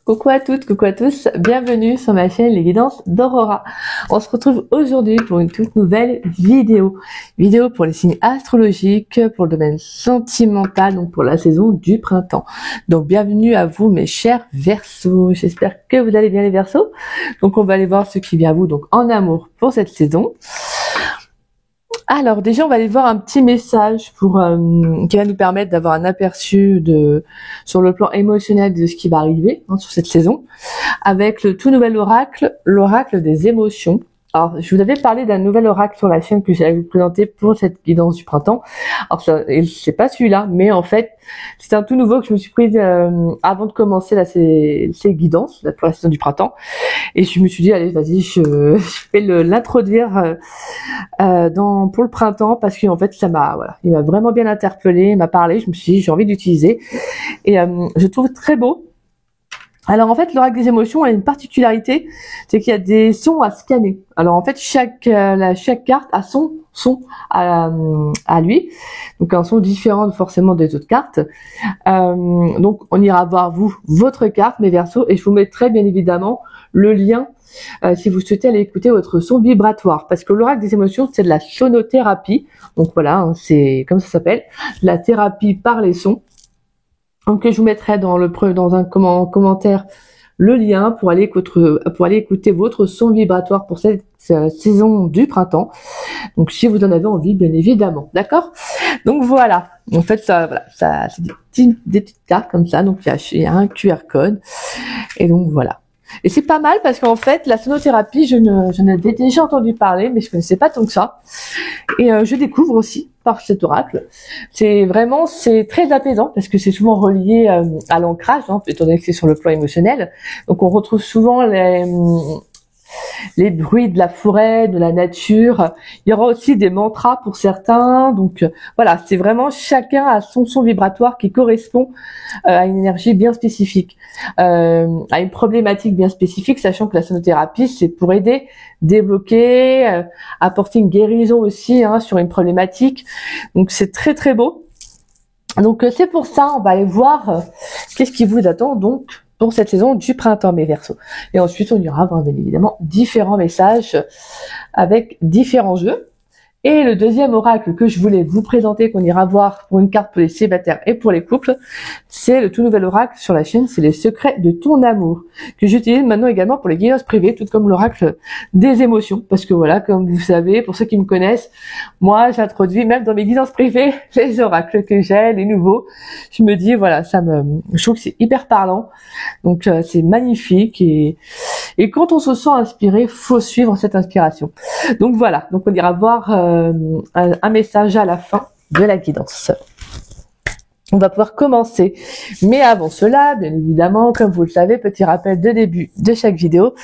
Coucou à toutes, coucou à tous, bienvenue sur ma chaîne Les Guidances d'Aurora. On se retrouve aujourd'hui pour une toute nouvelle vidéo. Vidéo pour les signes astrologiques, pour le domaine sentimental, donc pour la saison du printemps. Donc bienvenue à vous mes chers Verseaux, j'espère que vous allez bien les Verseaux. Donc on va aller voir ce qui vient à vous donc en amour pour cette saison. Alors déjà on va aller voir un petit message pour qui va nous permettre d'avoir un aperçu sur le plan émotionnel de ce qui va arriver sur cette saison avec le tout nouvel oracle, l'oracle des émotions. Alors, je vous avais parlé d'un nouvel oracle sur la chaîne que j'allais vous présenter pour cette guidance du printemps. Alors, c'est pas celui-là, mais en fait, c'est un tout nouveau que je me suis pris avant de commencer ces guidances pour la saison du printemps. Et je me suis dit, allez, vas-y, je vais l'introduire pour le printemps parce qu'en fait, il m'a vraiment bien interpellé, il m'a parlé. Je me suis dit, j'ai envie d'utiliser et je trouve très beau. Alors en fait, l'oracle des émotions a une particularité, c'est qu'il y a des sons à scanner. Alors en fait, chaque carte a son son à lui, donc un son différent forcément des autres cartes. Donc on ira voir votre carte, mes Verseaux, et je vous mettrai bien évidemment le lien si vous souhaitez aller écouter votre son vibratoire, parce que l'oracle des émotions c'est de la sonothérapie. Donc voilà, c'est comme ça s'appelle, la thérapie par les sons. Donc je vous mettrai dans un commentaire le lien pour aller écouter votre son vibratoire pour cette saison du printemps. Donc si vous en avez envie, bien évidemment, d'accord. Donc voilà. En fait ça c'est des petites cartes comme ça. Donc il y a un QR code et donc voilà. Et c'est pas mal parce qu'en fait, la sonothérapie, j'en avais déjà entendu parler, mais je connaissais pas tant que ça. Et je découvre aussi par cet oracle. C'est très apaisant parce que c'est souvent relié à l'ancrage, étant donné que c'est sur le plan émotionnel. Donc on retrouve souvent les bruits de la forêt, de la nature. Il y aura aussi des mantras pour certains. Donc voilà, c'est vraiment chacun a son son vibratoire qui correspond à une énergie bien spécifique, à une problématique bien spécifique, sachant que la sonothérapie, c'est pour aider, débloquer, apporter une guérison aussi sur une problématique. Donc c'est très très beau. Donc c'est pour ça, on va aller voir qu'est-ce qui vous attend donc pour cette saison du printemps, mes Verseaux. Et ensuite, on ira voir bien évidemment différents messages avec différents jeux. Et le deuxième oracle que je voulais vous présenter, qu'on ira voir pour une carte pour les célibataires et pour les couples, c'est le tout nouvel oracle sur la chaîne, c'est les secrets de ton amour, que j'utilise maintenant également pour les guidances privées, tout comme l'oracle des émotions. Parce que voilà, comme vous savez, pour ceux qui me connaissent, moi j'introduis même dans mes guidances privées les oracles que j'ai, les nouveaux. Je me dis, voilà, je trouve que c'est hyper parlant. Donc c'est magnifique et quand on se sent inspiré, faut suivre cette inspiration. Donc voilà, donc on ira voir un message à la fin de la guidance. On va pouvoir commencer. Mais avant cela, bien évidemment, comme vous le savez, petit rappel de début de chaque vidéo,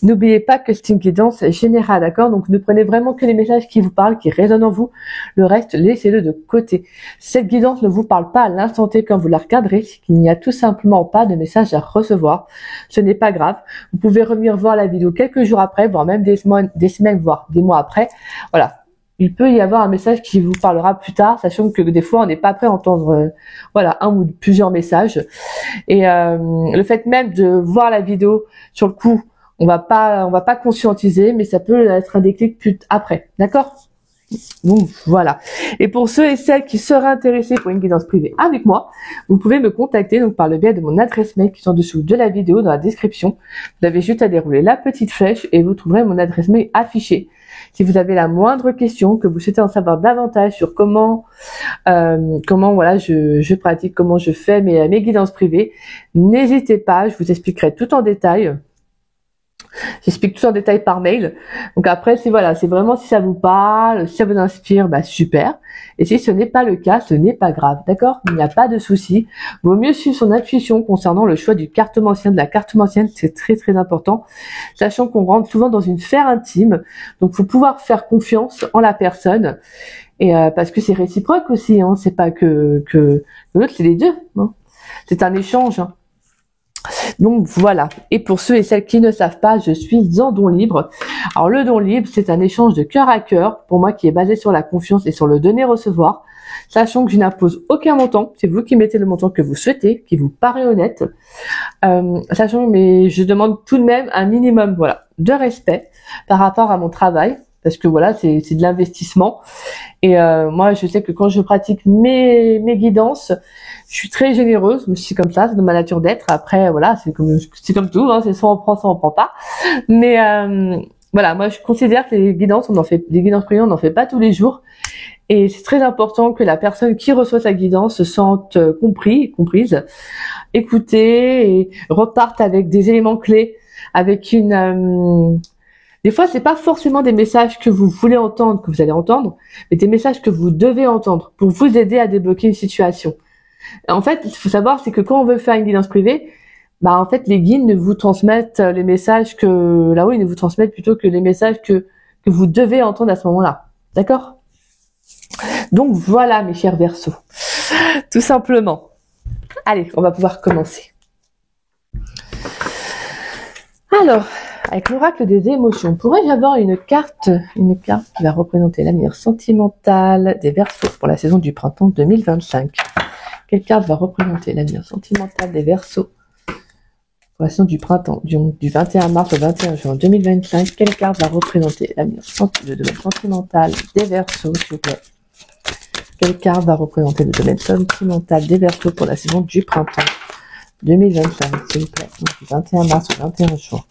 n'oubliez pas que c'est une guidance générale, d'accord? Donc ne prenez vraiment que les messages qui vous parlent, qui résonnent en vous. Le reste, laissez-le de côté. Cette guidance ne vous parle pas à l'instant T quand vous la regarderez, c'est qu'il n'y a tout simplement pas de message à recevoir. Ce n'est pas grave. Vous pouvez revenir voir la vidéo quelques jours après, voire même des semaines, voire des mois après. Voilà. Il peut y avoir un message qui vous parlera plus tard, sachant que des fois on n'est pas prêt à entendre un ou plusieurs messages. Et le fait même de voir la vidéo sur le coup, on va pas conscientiser, mais ça peut être un déclic plus après, d'accord? Donc voilà. Et pour ceux et celles qui seraient intéressés pour une guidance privée avec moi, vous pouvez me contacter donc par le biais de mon adresse mail qui est en dessous de la vidéo dans la description. Vous avez juste à dérouler la petite flèche et vous trouverez mon adresse mail affichée. Si vous avez la moindre question, que vous souhaitez en savoir davantage sur comment je pratique, comment je fais mes guidances privées, n'hésitez pas, je vous expliquerai tout en détail. J'explique tout en détail par mail. Donc après, c'est vraiment si ça vous parle, si ça vous inspire, super. Et si ce n'est pas le cas, ce n'est pas grave, d'accord? Il n'y a pas de souci. Vaut mieux suivre son intuition concernant le choix de la cartomancienne, c'est très très important. Sachant qu'on rentre souvent dans une sphère intime, donc faut pouvoir faire confiance en la personne. Et parce que c'est réciproque aussi, c'est pas que l'autre, c'est les deux. C'est un échange. Donc voilà. Et pour ceux et celles qui ne savent pas, je suis en don libre. Alors le don libre, c'est un échange de cœur à cœur, pour moi qui est basé sur la confiance et sur le donner-recevoir, sachant que je n'impose aucun montant. C'est vous qui mettez le montant que vous souhaitez, qui vous paraît honnête. Sachant, mais je demande tout de même un minimum, voilà, de respect par rapport à mon travail, parce que voilà, c'est de l'investissement. Et moi, je sais que quand je pratique mes guidances, je suis très généreuse, mais c'est comme ça, c'est de ma nature d'être. Après, voilà, c'est comme tout, hein, c'est soit on prend pas. Mais voilà, moi, je considère que les guidances privées, on n'en fait pas tous les jours. Et c'est très important que la personne qui reçoit sa guidance se sente comprise, écoutée et reparte avec des éléments clés, avec des fois, c'est pas forcément des messages que vous voulez entendre, que vous allez entendre, mais des messages que vous devez entendre pour vous aider à débloquer une situation. En fait, il faut savoir, c'est que quand on veut faire une guidance privée, bah, en fait, les guides ne vous transmettent les messages là-haut, ils ne vous transmettent plutôt que les messages que vous devez entendre à ce moment-là. D'accord? Donc voilà, mes chers Verseaux. Tout simplement. Allez, on va pouvoir commencer. Alors, avec l'oracle des émotions, pourrais-je avoir une carte qui va représenter l'avenir sentimental des Verseaux pour la saison du printemps 2025? Quelle carte va représenter l'avenir sentimental des Verseaux pour la saison du printemps du 21 mars au 21 juin 2025? Quelle carte va représenter l'avenir sentimental des Verseaux, s'il vous plaît? Quelle carte va représenter le domaine sentimental des Verseaux pour la saison du printemps 2025, s'il vous plaît, donc du 21 mars au 21 juin?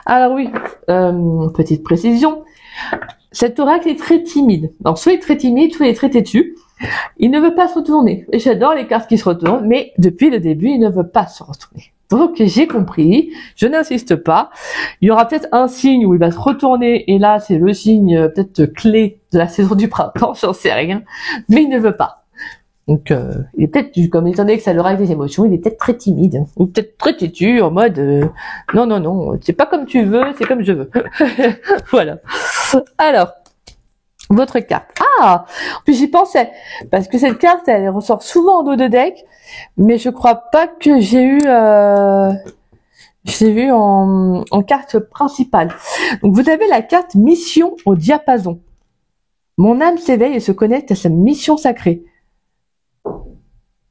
Alors oui, petite précision, cet oracle est très timide. Donc soit il est très timide, soit il est très têtu. Il ne veut pas se retourner. Et j'adore les cartes qui se retournent, mais depuis le début, il ne veut pas se retourner. Donc j'ai compris, je n'insiste pas. Il y aura peut-être un signe où il va se retourner, et là c'est le signe peut-être clé de la saison du printemps, j'en sais rien, mais il ne veut pas. Donc il est peut-être, comme étant donné que ça leur arrive des émotions, il est peut-être très timide, ou peut-être très têtu, en mode non, c'est pas comme tu veux, c'est comme je veux. Voilà. Alors, votre carte. Ah, puis j'y pensais, parce que cette carte, elle ressort souvent en dos de deck, mais je crois pas que j'ai eu en carte principale. Donc vous avez la carte mission au diapason. Mon âme s'éveille et se connecte à sa mission sacrée.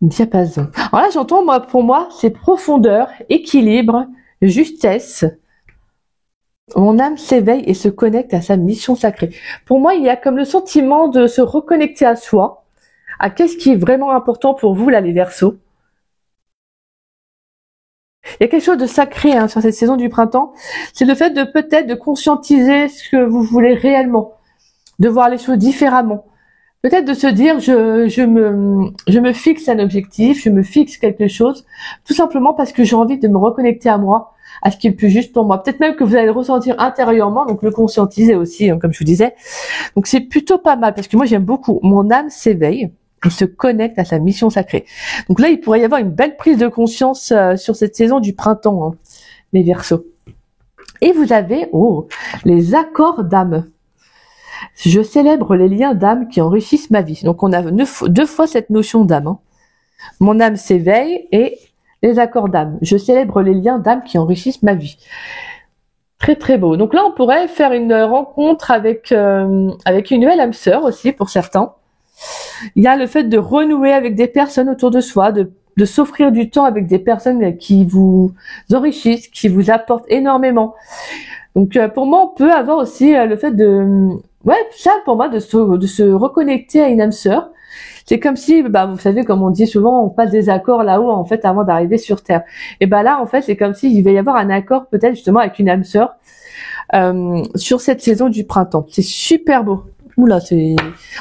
Diapason. Alors là, j'entends, pour moi, c'est profondeur, équilibre, justesse. Mon âme s'éveille et se connecte à sa mission sacrée. Pour moi, il y a comme le sentiment de se reconnecter à soi, à qu'est-ce qui est vraiment important pour vous, là, les Verseaux. Il y a quelque chose de sacré sur cette saison du printemps. C'est le fait de peut-être de conscientiser ce que vous voulez réellement, de voir les choses différemment. Peut-être de se dire, je me fixe un objectif, je me fixe quelque chose, tout simplement parce que j'ai envie de me reconnecter à moi, à ce qui est le plus juste pour moi. Peut-être même que vous allez le ressentir intérieurement, donc le conscientiser aussi, comme je vous disais. Donc c'est plutôt pas mal, parce que moi j'aime beaucoup. Mon âme s'éveille et se connecte à sa mission sacrée. Donc là, il pourrait y avoir une belle prise de conscience sur cette saison du printemps, mes Verseaux. Et vous avez, les accords d'âme. Je célèbre les liens d'âme qui enrichissent ma vie. Donc on a deux fois cette notion d'âme. Mon âme s'éveille et les accords d'âme. Je célèbre les liens d'âme qui enrichissent ma vie. Très très beau. Donc là, on pourrait faire une rencontre avec une nouvelle âme sœur aussi pour certains. Il y a le fait de renouer avec des personnes autour de soi, de s'offrir du temps avec des personnes qui vous enrichissent, qui vous apportent énormément. Donc pour moi, on peut avoir aussi le fait pour moi, de se reconnecter à une âme sœur. C'est comme si, vous savez, comme on dit souvent, on passe des accords là-haut, en fait, avant d'arriver sur Terre. Et là, en fait, c'est comme s'il va y avoir un accord, peut-être, justement, avec une âme sœur, sur cette saison du printemps. C'est super beau. Oula,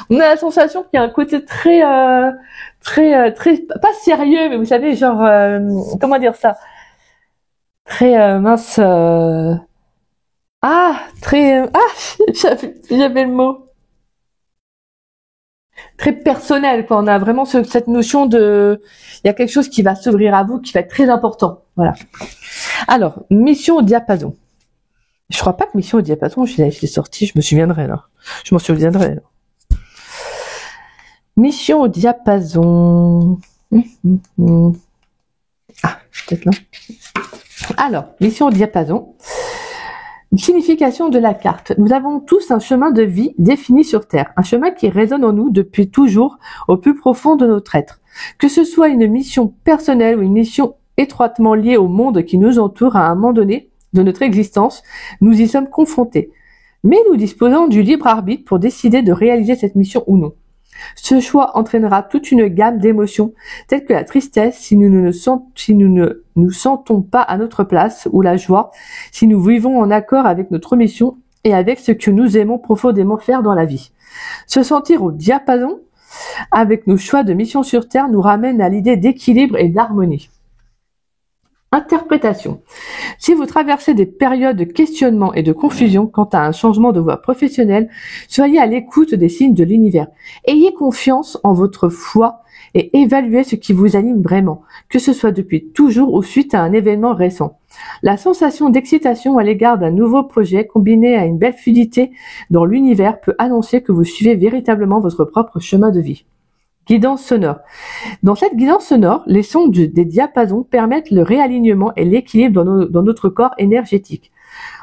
on a la sensation qu'il y a un côté très, pas sérieux, mais vous savez, genre, comment dire ça? Très, mince, j'avais le mot. Très personnel, quoi. On a vraiment cette notion il y a quelque chose qui va s'ouvrir à vous, qui va être très important. Voilà. Alors, mission au diapason. Je crois pas que mission au diapason, je l'ai sorti, je m'en souviendrai, là. Mission au diapason. Ah, peut-être là. Alors, mission au diapason. Une signification de la carte. Nous avons tous un chemin de vie défini sur Terre, un chemin qui résonne en nous depuis toujours au plus profond de notre être. Que ce soit une mission personnelle ou une mission étroitement liée au monde qui nous entoure à un moment donné de notre existence, nous y sommes confrontés. Mais nous disposons du libre arbitre pour décider de réaliser cette mission ou non. Ce choix entraînera toute une gamme d'émotions, telles que la tristesse si nous ne nous sentons pas à notre place, ou la joie si nous vivons en accord avec notre mission et avec ce que nous aimons profondément faire dans la vie. Se sentir au diapason avec nos choix de mission sur Terre nous ramène à l'idée d'équilibre et d'harmonie. Interprétation. Si vous traversez des périodes de questionnement et de confusion quant à un changement de voie professionnelle, soyez à l'écoute des signes de l'univers. Ayez confiance en votre foi et évaluez ce qui vous anime vraiment, que ce soit depuis toujours ou suite à un événement récent. La sensation d'excitation à l'égard d'un nouveau projet combinée à une belle fluidité dans l'univers peut annoncer que vous suivez véritablement votre propre chemin de vie. Guidance sonore. Dans cette guidance sonore, les sons des diapasons permettent le réalignement et l'équilibre dans notre corps énergétique.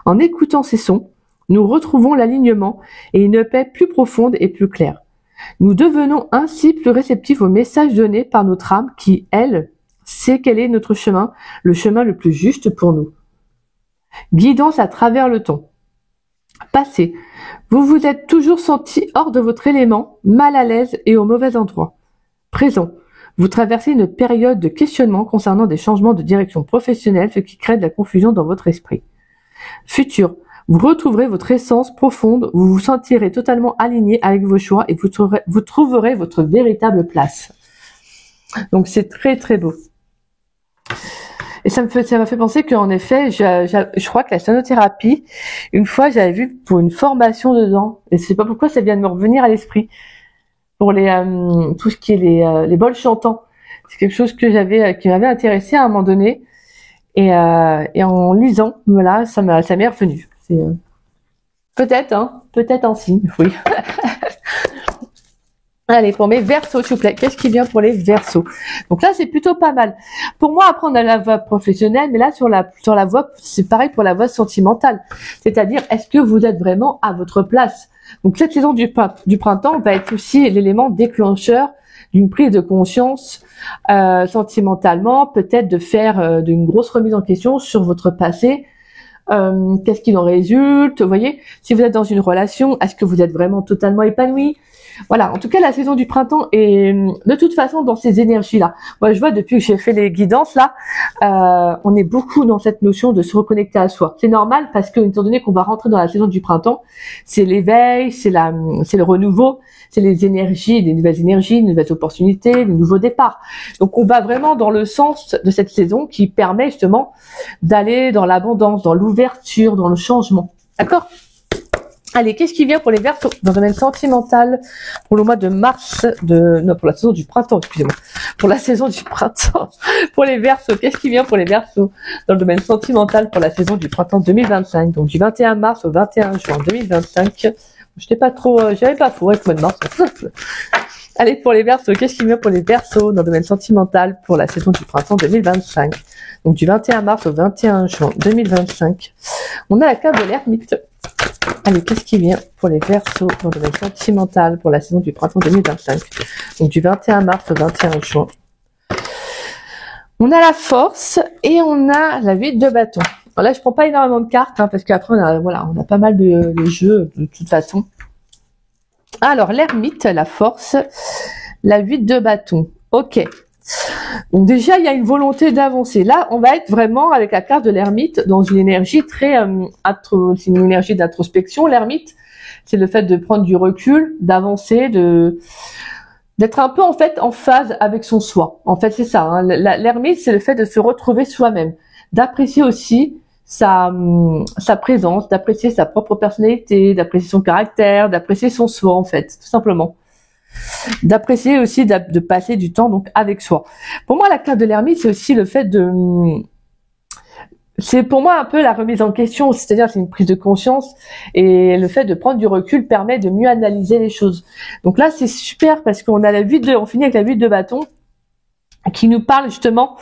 En écoutant ces sons, nous retrouvons l'alignement et une paix plus profonde et plus claire. Nous devenons ainsi plus réceptifs aux messages donnés par notre âme qui, elle, sait quel est notre chemin, le chemin le plus juste pour nous. Guidance à travers le temps. Passé. Vous vous êtes toujours senti hors de votre élément, mal à l'aise et au mauvais endroit. Présent. Vous traversez une période de questionnement concernant des changements de direction professionnelle, ce qui crée de la confusion dans votre esprit. Futur. Vous retrouverez votre essence profonde, vous vous sentirez totalement aligné avec vos choix et vous trouverez votre véritable place. Donc c'est très très beau. Et ça m'a fait penser qu'en effet, je crois que la sonothérapie, une fois, j'avais vu pour une formation dedans, et je sais pas pourquoi ça vient de me revenir à l'esprit, pour tout ce qui est les bols chantants. C'est quelque chose que qui m'avait intéressé à un moment donné, et en lisant, voilà, ça m'est revenu. C'est peut-être un signe, oui. Allez, pour mes Verseaux, s'il vous plaît. Qu'est-ce qui vient pour les Verseaux? Donc là, c'est plutôt pas mal. Pour moi, après, on a la voie professionnelle, mais là, sur la voie, c'est pareil pour la voie sentimentale. C'est-à-dire, est-ce que vous êtes vraiment à votre place? Donc, cette saison du printemps va être aussi l'élément déclencheur d'une prise de conscience sentimentalement, peut-être de faire d'une grosse remise en question sur votre passé. Qu'est-ce qui en résulte? Vous voyez, si vous êtes dans une relation, est-ce que vous êtes vraiment totalement épanoui? Voilà, en tout cas, la saison du printemps est de toute façon dans ces énergies-là. Moi, je vois depuis que j'ai fait les guidances là, on est beaucoup dans cette notion de se reconnecter à soi. C'est normal parce que, étant donné qu'on va rentrer dans la saison du printemps, c'est l'éveil, c'est le renouveau, c'est les énergies, des nouvelles opportunités, des nouveaux départs. Donc, on va vraiment dans le sens de cette saison qui permet justement d'aller dans l'abondance, dans l'ouverture, dans le changement. D'accord ? Allez, qu'est-ce qui vient pour les Verseaux dans le domaine sentimental pour le mois de mars pour la saison du printemps, excusez-moi. Pour la saison du printemps. Pour les Verseaux, qu'est-ce qui vient pour les Verseaux dans le domaine sentimental pour la saison du printemps 2025, donc du 21 mars au 21 juin 2025. J'avais pas fou avec le mois de mars. Allez, pour les Verseaux, qu'est-ce qui vient pour les Verseaux dans le domaine sentimental pour la saison du printemps 2025, donc du 21 mars au 21 juin 2025. On a la carte de l'ermite. Allez, qu'est-ce qui vient pour les Verseaux dans le domaine sentimental pour la saison du printemps 2025, donc du 21 mars au 21 juin. On a la force et on a la 8 de bâton. Alors là, je prends pas énormément de cartes parce qu'après on a pas mal de jeux de toute façon. Alors l'ermite, la force, la 8 de bâton. Ok. Donc déjà, il y a une volonté d'avancer. Là, on va être vraiment avec la carte de l'ermite dans une énergie très c'est une énergie d'introspection. L'ermite, c'est le fait de prendre du recul, d'avancer, d'être un peu en fait en phase avec son soi. En fait, c'est ça. L'ermite, c'est le fait de se retrouver soi-même, d'apprécier aussi sa présence, d'apprécier sa propre personnalité, d'apprécier son caractère, d'apprécier son soi en fait, tout simplement. D'apprécier aussi de passer du temps donc avec soi. Pour moi, la carte de l'ermite, c'est aussi le fait c'est pour moi un peu la remise en question, c'est-à-dire c'est une prise de conscience et le fait de prendre du recul permet de mieux analyser les choses. Donc là, c'est super parce qu'on finit avec la 8 de bâton qui nous parle justement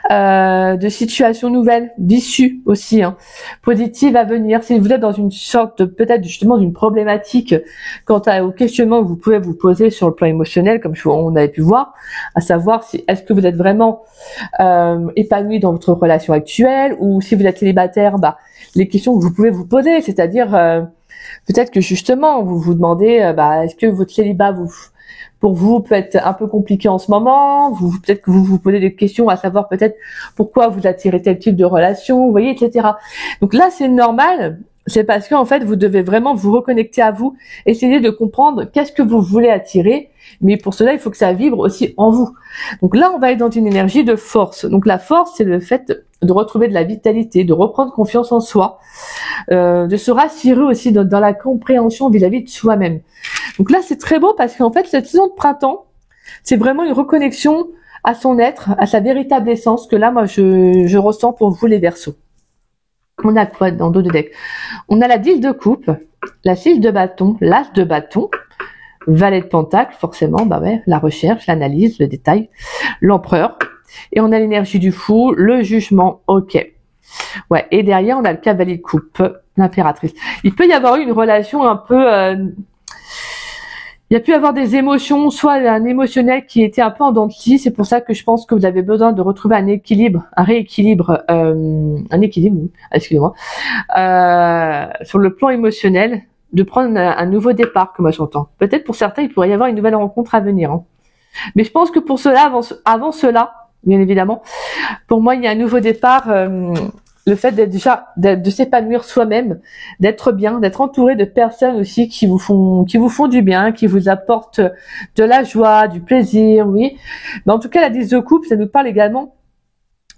de situations nouvelles, d'issues aussi, hein, positives à venir. Si vous êtes dans une sorte de, peut-être justement d'une problématique quant au questionnement que vous pouvez vous poser sur le plan émotionnel, comme on avait pu voir, à savoir si est-ce que vous êtes vraiment épanoui dans votre relation actuelle, ou si vous êtes célibataire, bah les questions que vous pouvez vous poser, c'est-à-dire peut-être que justement vous vous demandez est-ce que votre célibat pour vous peut être un peu compliqué en ce moment, peut-être que vous vous posez des questions à savoir peut-être pourquoi vous attirez tel type de relation, vous voyez, etc. Donc là c'est normal, c'est parce qu'en fait vous devez vraiment vous reconnecter à vous, essayer de comprendre qu'est-ce que vous voulez attirer, mais pour cela il faut que ça vibre aussi en vous. Donc là on va être dans une énergie de force. Donc la force c'est le fait de retrouver de la vitalité, de reprendre confiance en soi, de se rassurer aussi dans la compréhension vis-à-vis de soi-même. Donc là c'est très beau parce qu'en fait cette saison de printemps c'est vraiment une reconnexion à son être, à sa véritable essence, que là moi je ressens pour vous les Verseaux. On a quoi dans le dos de deck? On a la 10 de coupe, la 6 de bâton, l'as de bâton, valet de pentacle, forcément, la recherche, l'analyse, le détail, l'empereur, et on a l'énergie du fou, le jugement, ok. Ouais, et derrière on a le cavalier de coupe, l'impératrice. Il peut y avoir une relation un peu... il y a pu avoir des émotions, soit un émotionnel qui était un peu en dents de scie. C'est pour ça que je pense que vous avez besoin de retrouver un équilibre, excusez-moi, sur le plan émotionnel, de prendre un nouveau départ, comme moi j'entends. Peut-être pour certains, il pourrait y avoir une nouvelle rencontre à venir. Hein. Mais je pense que pour cela, avant cela, bien évidemment, pour moi, il y a un nouveau départ. Le fait de s'épanouir soi-même, d'être bien, d'être entouré de personnes aussi qui vous font du bien, qui vous apportent de la joie, du plaisir, oui. Mais en tout cas, la 10 de coupe, ça nous parle également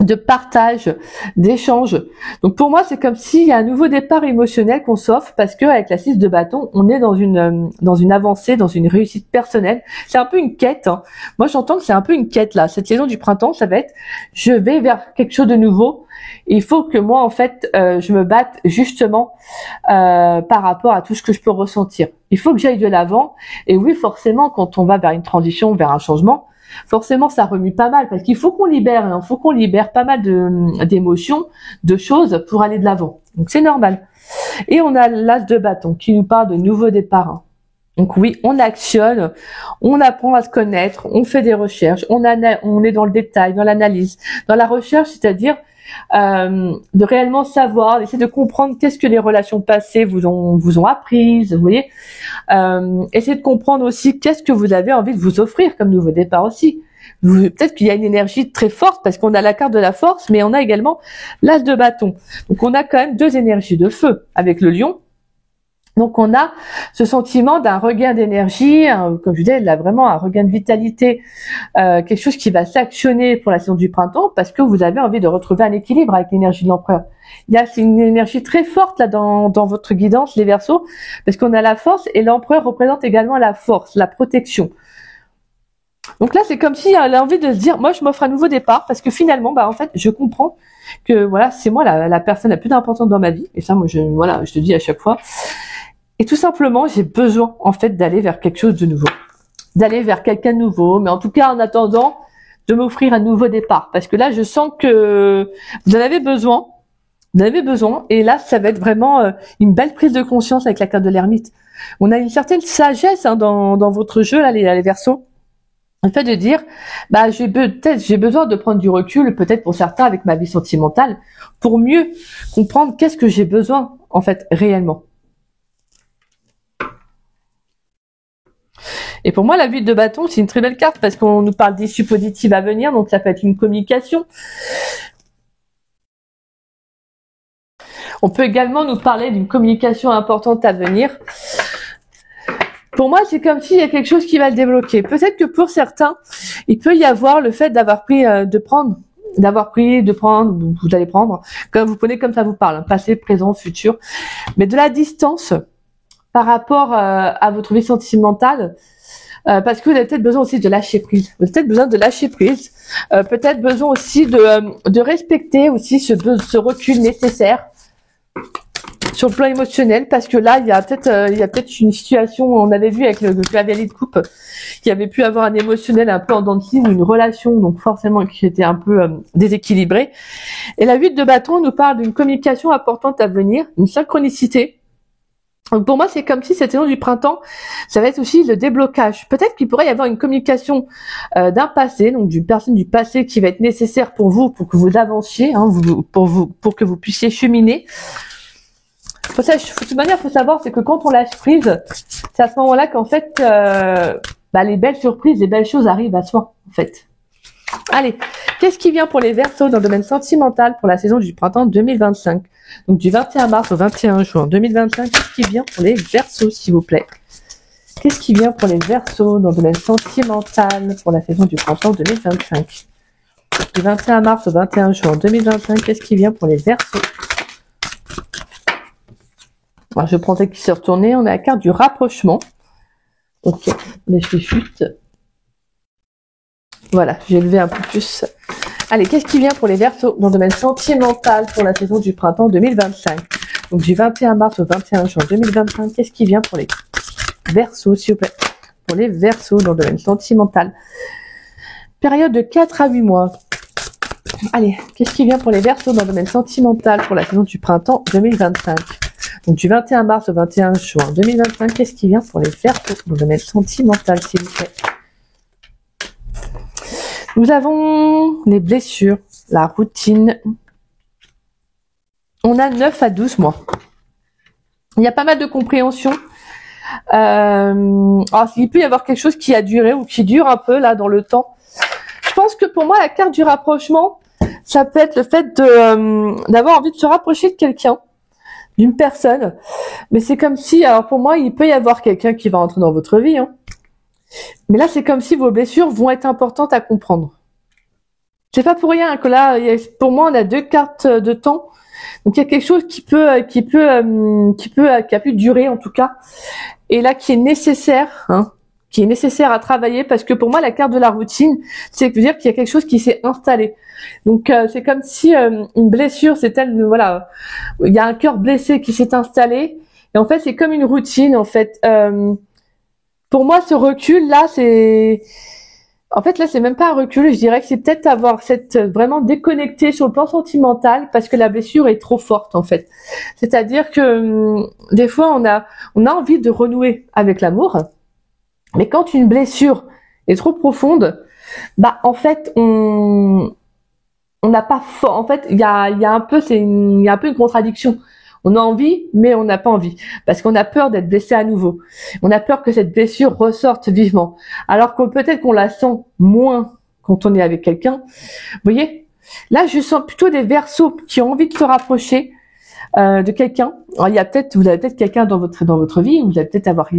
de partage, d'échange. Donc pour moi, c'est comme s'il y a un nouveau départ émotionnel qu'on s'offre, parce que avec la 6 de bâton, on est dans une avancée, dans une réussite personnelle. C'est un peu une quête. Hein. Moi, j'entends que c'est un peu une quête là. Cette saison du printemps, ça va être je vais vers quelque chose de nouveau. Il faut que moi, en fait, je me batte justement par rapport à tout ce que je peux ressentir. Il faut que j'aille de l'avant. Et oui, forcément, quand on va vers une transition, vers un changement, forcément, ça remue pas mal parce qu'il faut qu'on libère, hein, faut qu'on libère pas mal d'émotions, de choses pour aller de l'avant. Donc c'est normal. Et on a l'as de bâton qui nous parle de nouveaux départs. Hein. Donc oui, on actionne, on apprend à se connaître, on fait des recherches, on est dans le détail, dans l'analyse, dans la recherche, c'est-à-dire de réellement savoir, d'essayer de comprendre qu'est-ce que les relations passées vous ont apprises, vous voyez. Essayez de comprendre aussi qu'est-ce que vous avez envie de vous offrir comme nouveau départ aussi. Peut-être qu'il y a une énergie très forte parce qu'on a la carte de la force, mais on a également l'as de bâton. Donc on a quand même deux énergies de feu avec le lion. Donc on a ce sentiment d'un regain d'énergie, comme je disais, là vraiment un regain de vitalité, quelque chose qui va s'actionner pour la saison du printemps parce que vous avez envie de retrouver un équilibre avec l'énergie de l'empereur. C'est une énergie très forte là dans votre guidance, les Verseaux, parce qu'on a la force et l'empereur représente également la force, la protection. Donc là c'est comme si elle a envie de se dire, moi je m'offre un nouveau départ parce que finalement, en fait, je comprends que voilà, c'est moi la personne la plus importante dans ma vie et ça, moi je te dis à chaque fois. Et tout simplement, j'ai besoin, en fait, d'aller vers quelque chose de nouveau. D'aller vers quelqu'un de nouveau. Mais en tout cas, en attendant, de m'offrir un nouveau départ. Parce que là, je sens que vous en avez besoin. Vous en avez besoin. Et là, ça va être vraiment une belle prise de conscience avec la carte de l'ermite. On a une certaine sagesse dans votre jeu, là, les Verseaux. Le fait de dire, j'ai besoin de prendre du recul, peut-être pour certains, avec ma vie sentimentale, pour mieux comprendre qu'est-ce que j'ai besoin, en fait, réellement. Et pour moi, la 8 de bâton, c'est une très belle carte parce qu'on nous parle d'issues positives à venir, donc ça peut être une communication. On peut également nous parler d'une communication importante à venir. Pour moi, c'est comme s'il y a quelque chose qui va le débloquer. Peut-être que pour certains, il peut y avoir le fait d'avoir pris, de prendre, vous allez prendre, comme vous prenez comme ça vous parle, hein, passé, présent, futur, mais de la distance par rapport à votre vie sentimentale. Parce que vous avez peut-être besoin aussi de lâcher prise. Vous avez peut-être besoin de lâcher prise. Peut-être besoin aussi de respecter aussi ce recul nécessaire sur le plan émotionnel, parce que là, il y a peut-être une situation, on avait vu avec le clavier de coupe, qui avait pu avoir un émotionnel un peu en dents de scie, ou une relation, donc forcément, qui était un peu déséquilibrée. Et la 8 de bâton nous parle d'une communication importante à venir, une synchronicité. Donc pour moi, c'est comme si cette saison du printemps, ça va être aussi le déblocage. Peut-être qu'il pourrait y avoir une communication d'un passé, donc d'une personne du passé qui va être nécessaire pour vous, pour que vous avanciez, hein, pour que vous puissiez cheminer. De toute manière, faut savoir, c'est que quand on lâche prise, c'est à ce moment-là qu'en fait, les belles surprises, les belles choses arrivent à soi, en fait. Allez, qu'est-ce qui vient pour les Verseaux dans le domaine sentimental pour la saison du printemps 2025? Donc du 21 mars au 21 juin 2025, qu'est-ce qui vient pour les Verseaux, s'il vous plaît? Qu'est-ce qui vient pour les Verseaux dans le domaine sentimental pour la saison du printemps 2025? Du 21 mars au 21 juin 2025, qu'est-ce qui vient pour les Verseaux? Alors, je prends celle qui s'est retournée, on a la carte du rapprochement. Ok, les chuchotes. Voilà, j'ai levé un peu plus. Allez, qu'est-ce qui vient pour les Verseaux dans le domaine sentimental pour la saison du printemps 2025? Donc du 21 mars au 21 juin 2025, qu'est-ce qui vient pour les Verseaux, s'il vous plaît? Pour les Verseaux dans le domaine sentimental. Période de 4 à 8 mois. Allez, qu'est-ce qui vient pour les Verseaux dans le domaine sentimental pour la saison du printemps 2025? Donc du 21 mars au 21 juin 2025, qu'est-ce qui vient pour les Verseaux dans le domaine sentimental, s'il vous plaît? Nous avons les blessures, la routine. On a 9 à 12 mois. Il y a pas mal de compréhension. Alors, il peut y avoir quelque chose qui a duré ou qui dure un peu là dans le temps. Je pense que pour moi, la carte du rapprochement, ça peut être le fait d'avoir envie de se rapprocher de quelqu'un, d'une personne. Mais c'est comme si, alors pour moi, il peut y avoir quelqu'un qui va entrer dans votre vie, hein. Mais là, c'est comme si vos blessures vont être importantes à comprendre. C'est pas pour rien que là, pour moi, on a 2 cartes de temps. Donc il y a quelque chose qui a pu durer en tout cas, et là qui est nécessaire, hein, qui est nécessaire à travailler, parce que pour moi, la carte de la routine, c'est dire qu'il y a quelque chose qui s'est installé. Donc c'est comme si une blessure, c'est elle, voilà, il y a un cœur blessé qui s'est installé, et en fait, c'est comme une routine, en fait. Pour moi, ce recul là, c'est même pas un recul, je dirais que c'est peut-être avoir vraiment déconnecté sur le plan sentimental, parce que la blessure est trop forte, en fait. C'est-à-dire que des fois, on a envie de renouer avec l'amour, mais quand une blessure est trop profonde, en fait, on n'a pas fort. En fait, il y a un peu une contradiction. On a envie, mais on n'a pas envie. Parce qu'on a peur d'être blessé à nouveau. On a peur que cette blessure ressorte vivement. Alors que peut-être qu'on la sent moins quand on est avec quelqu'un. Vous voyez? Là, je sens plutôt des Verseaux qui ont envie de se rapprocher de quelqu'un. Alors, vous avez peut-être quelqu'un dans votre vie. Il va peut-être y avoir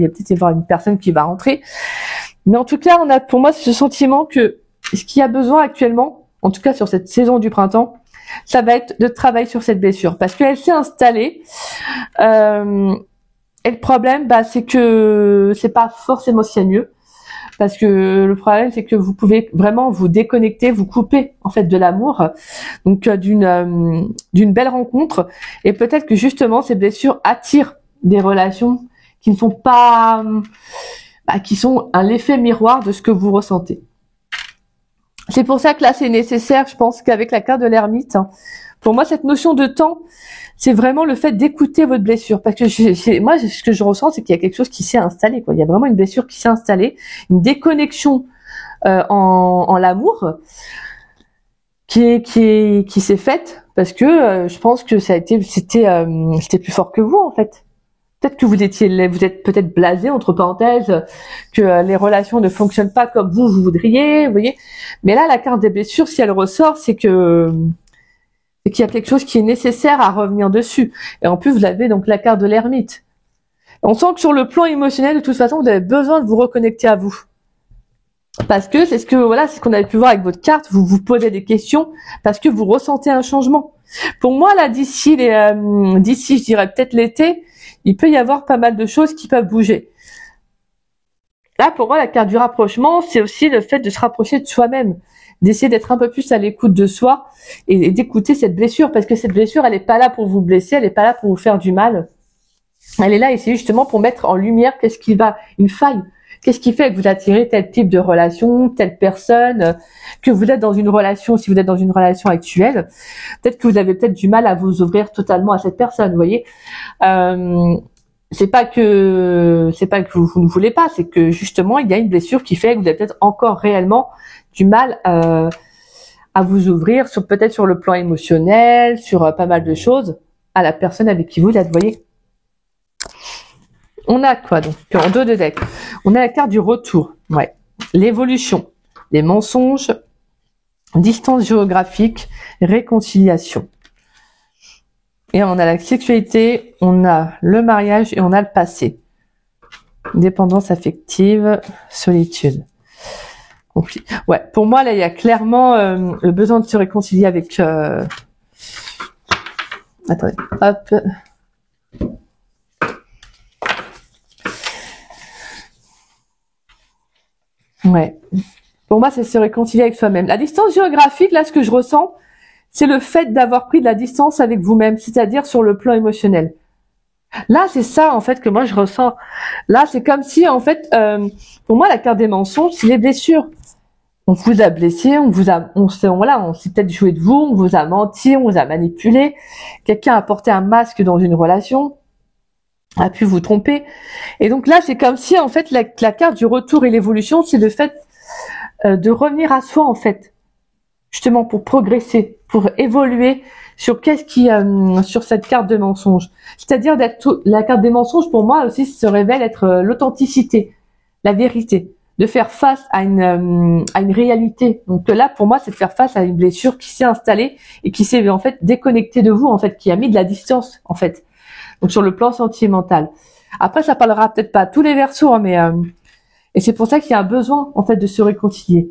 une personne qui va rentrer. Mais en tout cas, on a pour moi ce sentiment que ce qu'il y a besoin actuellement, en tout cas sur cette saison du printemps, ça va être de travail sur cette blessure, parce qu'elle s'est installée. Et le problème, c'est que c'est pas forcément si mieux, parce que le problème, c'est que vous pouvez vraiment vous déconnecter, vous couper en fait de l'amour, donc d'une belle rencontre, et peut-être que justement ces blessures attirent des relations qui ne sont pas, qui sont l'effet miroir de ce que vous ressentez. C'est pour ça que là, c'est nécessaire, je pense, qu'avec la carte de l'ermite, hein, pour moi, cette notion de temps, c'est vraiment le fait d'écouter votre blessure. Parce que moi, ce que je ressens, c'est qu'il y a quelque chose qui s'est installé, quoi. Il y a vraiment une blessure qui s'est installée, une déconnexion en l'amour qui s'est faite, parce que je pense que c'était plus fort que vous, en fait. Peut-être que vous êtes peut-être blasé, entre parenthèses, que les relations ne fonctionnent pas comme vous voudriez, vous voyez. Mais là, la carte des blessures, si elle ressort, c'est qu'il y a quelque chose qui est nécessaire à revenir dessus. Et en plus, vous avez donc la carte de l'ermite. On sent que sur le plan émotionnel, de toute façon, vous avez besoin de vous reconnecter à vous. Parce que c'est ce qu'on avait pu voir avec votre carte, vous vous posez des questions parce que vous ressentez un changement. Pour moi, là, d'ici, je dirais peut-être l'été, il peut y avoir pas mal de choses qui peuvent bouger. Là, pour moi, la carte du rapprochement, c'est aussi le fait de se rapprocher de soi-même. d'essayer d'être un peu plus à l'écoute de soi et d'écouter cette blessure, parce que cette blessure, elle n'est pas là pour vous blesser, elle n'est pas là pour vous faire du mal. Elle est là et c'est justement pour mettre en lumière qu'est-ce qui va, une faille. Qu'est-ce qui fait que vous attirez tel type de relation, telle personne, que vous êtes dans une relation, si vous êtes dans une relation actuelle, peut-être que vous avez peut-être du mal à vous ouvrir totalement à cette personne, vous voyez. C'est pas que vous ne voulez pas, c'est que justement il y a une blessure qui fait que vous avez peut-être encore réellement du mal à vous ouvrir, peut-être sur le plan émotionnel, sur pas mal de choses, à la personne avec qui vous êtes, vous voyez. On a quoi donc en dos de deck? On a la carte du retour, ouais, l'évolution, les mensonges, distance géographique, réconciliation. Et on a la sexualité, on a le mariage et on a le passé. Dépendance affective, solitude. Conflit. Ouais, pour moi là il y a clairement le besoin de se réconcilier avec. Attendez, hop. Ouais. Pour moi, c'est se réconcilier avec soi-même. La distance géographique, là, ce que je ressens, c'est le fait d'avoir pris de la distance avec vous-même, c'est-à-dire sur le plan émotionnel. Là, c'est ça, en fait, que moi, je ressens. Là, c'est comme si, en fait, pour moi, la carte des mensonges, c'est les blessures. On vous a blessé, on s'est peut-être joué de vous, on vous a menti, on vous a manipulé. Quelqu'un a porté un masque dans une relation, a pu vous tromper. Et donc là, c'est comme si, en fait, la carte du retour et l'évolution, c'est le fait de revenir à soi, en fait. Justement, pour progresser, pour évoluer sur sur cette carte de mensonge. C'est-à-dire la carte des mensonges, pour moi aussi, se révèle être l'authenticité, la vérité, de faire face à une réalité. Donc là, pour moi, c'est de faire face à une blessure qui s'est installée et qui s'est, en fait, déconnectée de vous, en fait, qui a mis de la distance, en fait. Donc sur le plan sentimental. Après, ça parlera peut-être pas à tous les Verseaux, hein, mais et c'est pour ça qu'il y a un besoin, en fait, de se réconcilier.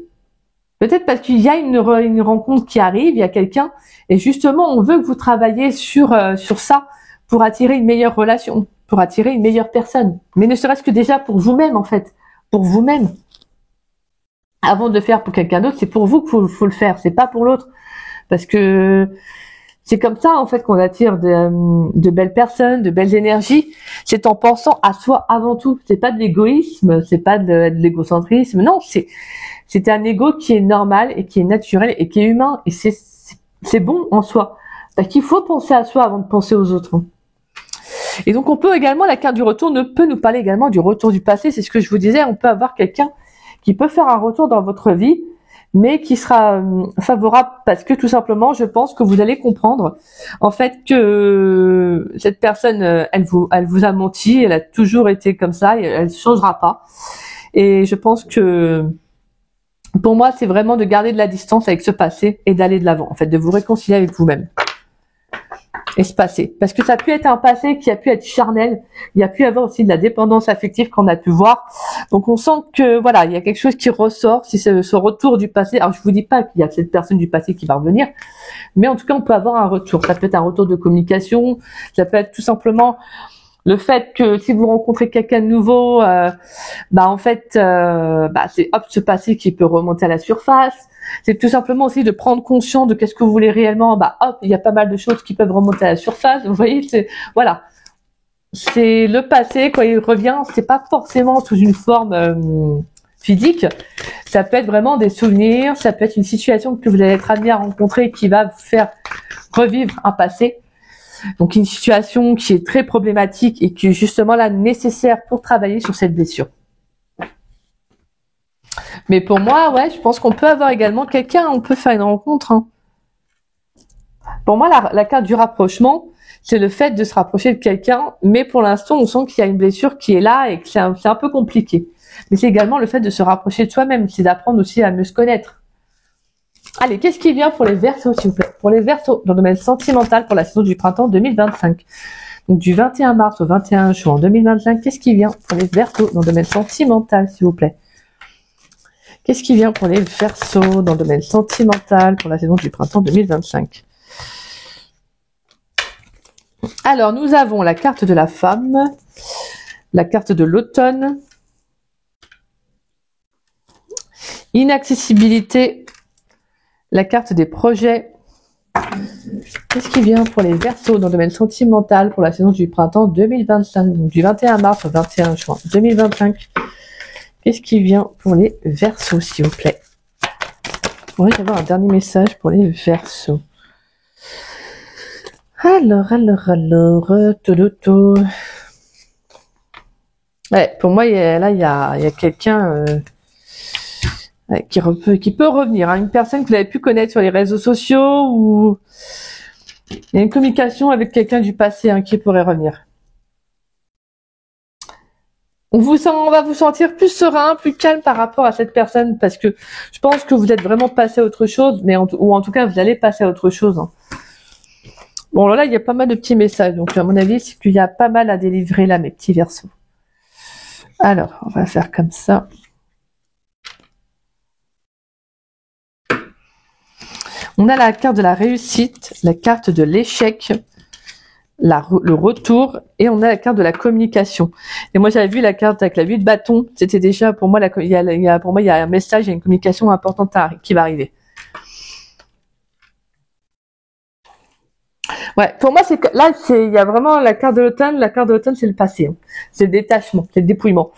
Peut-être parce qu'il y a une rencontre qui arrive, il y a quelqu'un, et justement, on veut que vous travailliez sur ça pour attirer une meilleure relation, pour attirer une meilleure personne. Mais ne serait-ce que déjà pour vous-même, en fait, pour vous-même. Avant de le faire pour quelqu'un d'autre, c'est pour vous qu'il faut le faire, c'est pas pour l'autre, parce que c'est comme ça, en fait, qu'on attire de belles personnes, de belles énergies. C'est en pensant à soi avant tout. C'est pas de l'égoïsme, c'est pas de l'égocentrisme. Non, c'est un ego qui est normal et qui est naturel et qui est humain. Et c'est bon en soi. Parce qu'il faut penser à soi avant de penser aux autres. Et donc, on peut également, la carte du retour peut nous parler également du retour du passé. C'est ce que je vous disais. On peut avoir quelqu'un qui peut faire un retour dans votre vie, mais qui sera favorable parce que tout simplement, je pense que vous allez comprendre en fait que cette personne, elle vous a menti, elle a toujours été comme ça, et elle ne changera pas. Et je pense que pour moi, c'est vraiment de garder de la distance avec ce passé et d'aller de l'avant, en fait, de vous réconcilier avec vous-même. Et ce passé. Parce que ça a pu être un passé qui a pu être charnel, il y a pu avoir aussi de la dépendance affective qu'on a pu voir. Donc on sent que voilà, il y a quelque chose qui ressort, si c'est ce retour du passé. Alors je vous dis pas qu'il y a cette personne du passé qui va revenir, mais en tout cas on peut avoir un retour. Ça peut être un retour de communication, ça peut être tout simplement le fait que si vous rencontrez quelqu'un de nouveau, en fait, c'est hop ce passé qui peut remonter à la surface. C'est tout simplement aussi de prendre conscience de qu'est-ce que vous voulez réellement. Hop, il y a pas mal de choses qui peuvent remonter à la surface. Vous voyez, voilà. C'est le passé, quand il revient, c'est pas forcément sous une forme physique. Ça peut être vraiment des souvenirs, ça peut être une situation que vous allez être amené à rencontrer qui va vous faire revivre un passé. Donc une situation qui est très problématique et qui est justement là nécessaire pour travailler sur cette blessure. Mais pour moi, ouais, je pense qu'on peut avoir également quelqu'un, on peut faire une rencontre. Hein. Pour moi, la carte du rapprochement, c'est le fait de se rapprocher de quelqu'un, mais pour l'instant, on sent qu'il y a une blessure qui est là et que c'est un peu compliqué. Mais c'est également le fait de se rapprocher de soi-même, c'est d'apprendre aussi à mieux se connaître. Allez, qu'est-ce qui vient pour les Verseaux, s'il vous plaît? Pour les Verseaux, dans le domaine sentimental pour la saison du printemps 2025. Donc du 21 mars au 21 juin 2025, qu'est-ce qui vient pour les Verseaux dans le domaine sentimental, s'il vous plaît? Qu'est-ce qui vient pour les Verseaux dans le domaine sentimental pour la saison du printemps 2025? Alors, nous avons la carte de la femme, la carte de l'automne, inaccessibilité, La carte des projets. Qu'est-ce qui vient pour les Verseaux dans le domaine sentimental pour la saison du printemps 2025, donc du 21 mars au 21 juin 2025? Qu'est-ce qui vient pour les Verseaux, s'il vous plaît? Pourrait y avoir un dernier message pour les Verseaux. Alors, ouais, pour moi, il y a quelqu'un qui peut revenir, hein, une personne que vous avez pu connaître sur les réseaux sociaux, ou il y a une communication avec quelqu'un du passé, hein, qui pourrait revenir. On va vous sentir plus serein, plus calme par rapport à cette personne, parce que je pense que vous êtes vraiment passé à autre chose, ou en tout cas vous allez passer à autre chose, hein. Bon, là, il y a pas mal de petits messages, donc à mon avis, c'est qu'il y a pas mal à délivrer là, mes petits Verseaux. Alors, on va faire comme ça. On a la carte de la réussite, la carte de l'échec, le retour, et on a la carte de la communication. Et moi, j'avais vu la carte avec la 8 de bâton. C'était déjà, pour moi, il y a un message, il y a une communication importante qui va arriver. Ouais, pour moi, il y a vraiment la carte de l'automne. La carte de l'automne, c'est le passé, hein. C'est le détachement, c'est le dépouillement.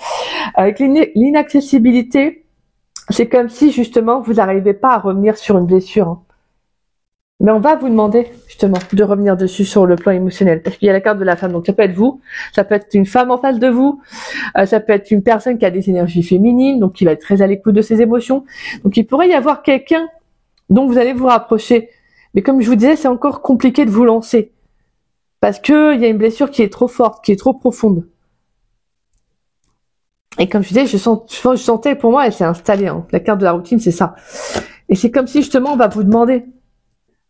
Avec l'inaccessibilité, c'est comme si, justement, vous n'arrivez pas à revenir sur une blessure, hein. Mais on va vous demander, justement, de revenir dessus sur le plan émotionnel. Parce qu'il y a la carte de la femme. Donc, ça peut être vous, ça peut être une femme en face de vous, ça peut être une personne qui a des énergies féminines, donc qui va être très à l'écoute de ses émotions. Donc, il pourrait y avoir quelqu'un dont vous allez vous rapprocher. Mais comme je vous disais, c'est encore compliqué de vous lancer. Parce que il y a une blessure qui est trop forte, qui est trop profonde. Et comme je disais, je sentais, pour moi, elle s'est installée, hein. La carte de la routine, c'est ça. Et c'est comme si, justement, on va vous demander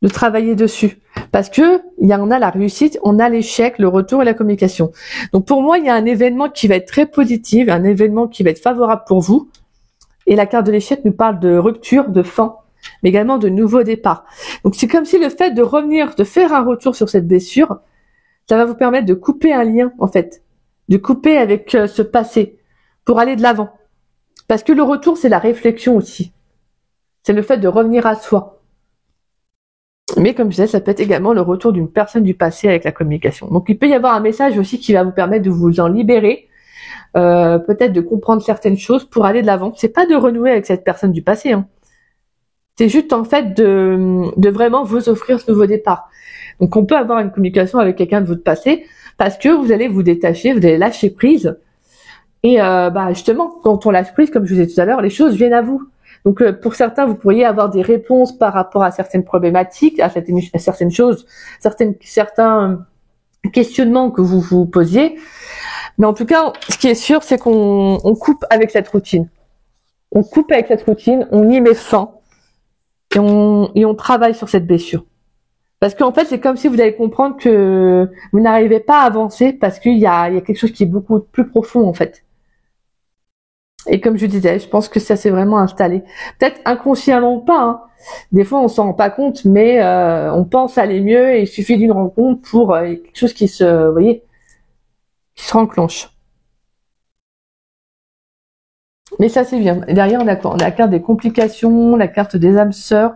de travailler dessus. Parce que, on a la réussite, on a l'échec, le retour et la communication. Donc, pour moi, il y a un événement qui va être très positif, un événement qui va être favorable pour vous. Et la carte de l'échec nous parle de rupture, de fin, mais également de nouveau départ. Donc, c'est comme si le fait de revenir, de faire un retour sur cette blessure, ça va vous permettre de couper un lien, en fait. De couper avec ce passé pour aller de l'avant. Parce que le retour, c'est la réflexion aussi. C'est le fait de revenir à soi. Mais comme je disais, ça peut être également le retour d'une personne du passé avec la communication. Donc il peut y avoir un message aussi qui va vous permettre de vous en libérer, peut-être de comprendre certaines choses pour aller de l'avant. C'est pas de renouer avec cette personne du passé, hein. C'est juste en fait de vraiment vous offrir ce nouveau départ. Donc on peut avoir une communication avec quelqu'un de votre passé parce que vous allez vous détacher, vous allez lâcher prise. Et justement, quand on lâche prise, comme je vous disais tout à l'heure, les choses viennent à vous. Donc pour certains, vous pourriez avoir des réponses par rapport à certaines problématiques, à certaines choses, certains questionnements que vous vous posiez. Mais en tout cas, ce qui est sûr, c'est qu'on coupe avec cette routine. On coupe avec cette routine, on y met fin et on travaille sur cette blessure. Parce qu'en fait, c'est comme si vous allez comprendre que vous n'arrivez pas à avancer parce qu'il y a quelque chose qui est beaucoup plus profond en fait. Et comme je disais, je pense que ça s'est vraiment installé. Peut-être inconsciemment ou pas, hein. Des fois, on s'en rend pas compte, mais on pense aller mieux et il suffit d'une rencontre pour quelque chose qui se enclenche. Mais ça, c'est bien. Et derrière, on a quoi? On a la carte des complications, la carte des âmes sœurs,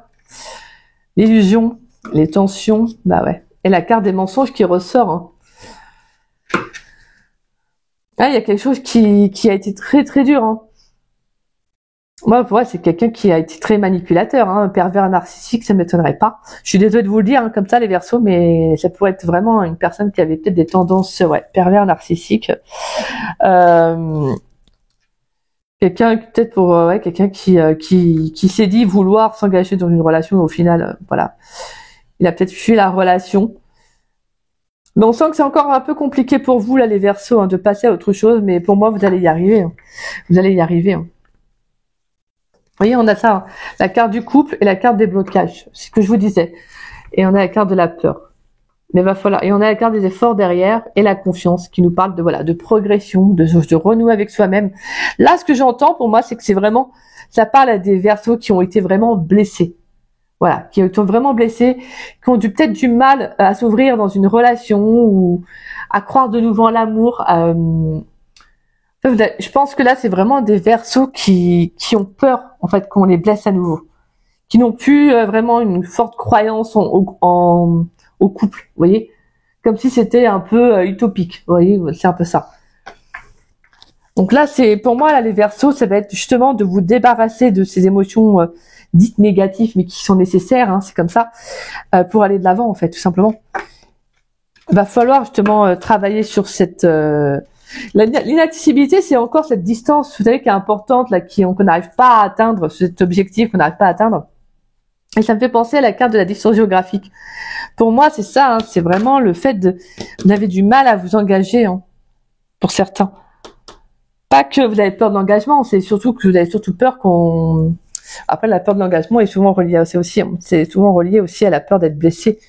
l'illusion, les tensions, bah ouais. Et la carte des mensonges qui ressort, hein. Ah, il y a quelque chose qui a été très très dur, hein. Moi, pour moi, c'est quelqu'un qui a été très manipulateur, hein, pervers narcissique, ça m'étonnerait pas. Je suis désolée de vous le dire, hein, comme ça, les Verseaux, mais ça pourrait être vraiment une personne qui avait peut-être des tendances, pervers narcissiques. Quelqu'un peut-être quelqu'un qui s'est dit vouloir s'engager dans une relation, au final, voilà, il a peut-être fui la relation. Mais on sent que c'est encore un peu compliqué pour vous là, les Verseaux, hein, de passer à autre chose. Mais pour moi, vous allez y arriver, hein. Vous allez y arriver, hein. Vous voyez, on a ça, hein, la carte du couple et la carte des blocages, c'est ce que je vous disais. Et on a la carte de la peur. Mais va falloir, et on a la carte des efforts derrière et la confiance qui nous parle de progression, de renouer avec soi-même. Là, ce que j'entends pour moi, c'est que c'est vraiment, ça parle à des Verseaux qui ont été vraiment blessés. Voilà, qui sont vraiment blessés, qui ont peut-être du mal à s'ouvrir dans une relation ou à croire de nouveau en l'amour. Je pense que là, c'est vraiment des Verseaux qui ont peur, en fait, qu'on les blesse à nouveau, qui n'ont plus vraiment une forte croyance au couple, vous voyez, comme si c'était un peu utopique, vous voyez, c'est un peu ça. Donc là, c'est pour moi, là, les Verseaux, ça va être justement de vous débarrasser de ces émotions dites négatives, mais qui sont nécessaires, hein, c'est comme ça, pour aller de l'avant, en fait, tout simplement. Il va falloir justement travailler sur cette... L'inaccessibilité, c'est encore cette distance, vous savez, qui est importante, là, qu'on n'arrive pas à atteindre, cet objectif qu'on n'arrive pas à atteindre. Et ça me fait penser à la carte de la distance géographique. Pour moi, c'est ça, hein, c'est vraiment le fait de... Vous avez du mal à vous engager, hein, pour certains. Pas que vous avez peur de l'engagement, c'est surtout que vous avez surtout peur qu'on... Après, la peur de l'engagement est souvent reliée, c'est souvent relié aussi à la peur d'être blessé.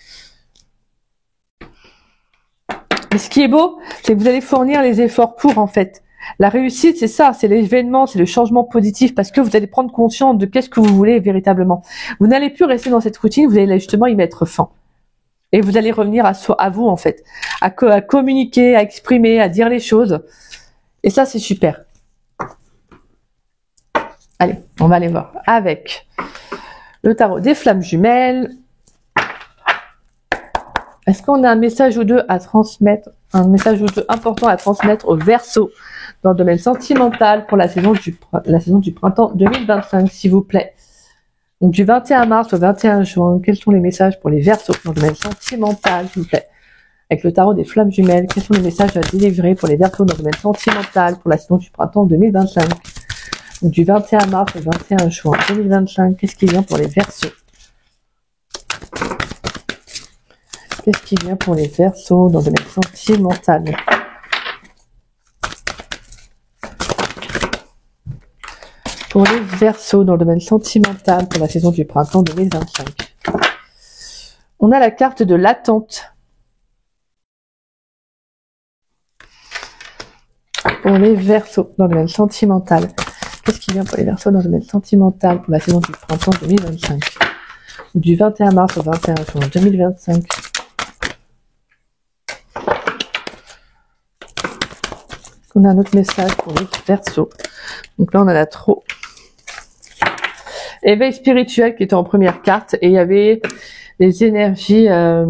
Mais ce qui est beau, c'est que vous allez fournir les efforts pour, en fait. La réussite, c'est ça, c'est l'événement, c'est le changement positif, parce que vous allez prendre conscience de qu'est-ce que vous voulez véritablement. Vous n'allez plus rester dans cette routine, vous allez justement y mettre fin. Et vous allez revenir à vous, en fait. À communiquer, à exprimer, à dire les choses. Et ça, c'est super. Allez, on va aller voir avec le tarot des flammes jumelles. Est-ce qu'on a un message ou deux à transmettre, un message ou deux important à transmettre aux Verseaux dans le domaine sentimental pour la saison du printemps 2025, s'il vous plaît? Donc du 21 mars au 21 juin, quels sont les messages pour les Verseaux dans le domaine sentimental, s'il vous plaît? Avec le tarot des flammes jumelles, quels sont les messages à délivrer pour les Verseaux dans le domaine sentimental pour la saison du printemps 2025? Donc du 21 mars au 21 juin 2025, qu'est-ce qui vient pour les Verseaux? Qu'est-ce qui vient pour les Verseaux dans le domaine sentimental? Pour les Verseaux dans le domaine sentimental pour la saison du printemps 2025. On a la carte de l'attente. Pour les Verseaux dans le domaine sentimental. Qu'est-ce qui vient pour les Verseaux dans le domaine sentimental pour la saison du printemps 2025? Du 21 mars au 21 juin 2025. On a un autre message pour les Verseaux. Donc là, on en a trop. Éveil spirituel qui était en première carte et il y avait les énergies, la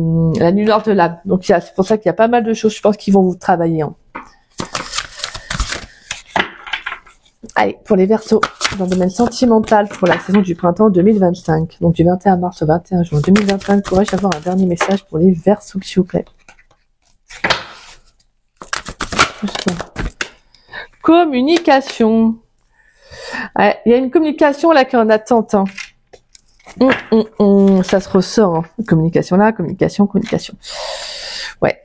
nuit noire de l'âme. Donc c'est pour ça qu'il y a pas mal de choses, je pense, qui vont vous travailler. Hein. Allez, pour les Verseaux, dans le domaine sentimental pour la saison du printemps 2025. Donc du 21 mars au 21 juin 2025, pourrais-je avoir un dernier message pour les Verseaux, s'il vous plaît? Communication. Ouais, il y a une communication là qui est en attente. Hein. Ça se ressort. Hein. Communication là, communication. Ouais.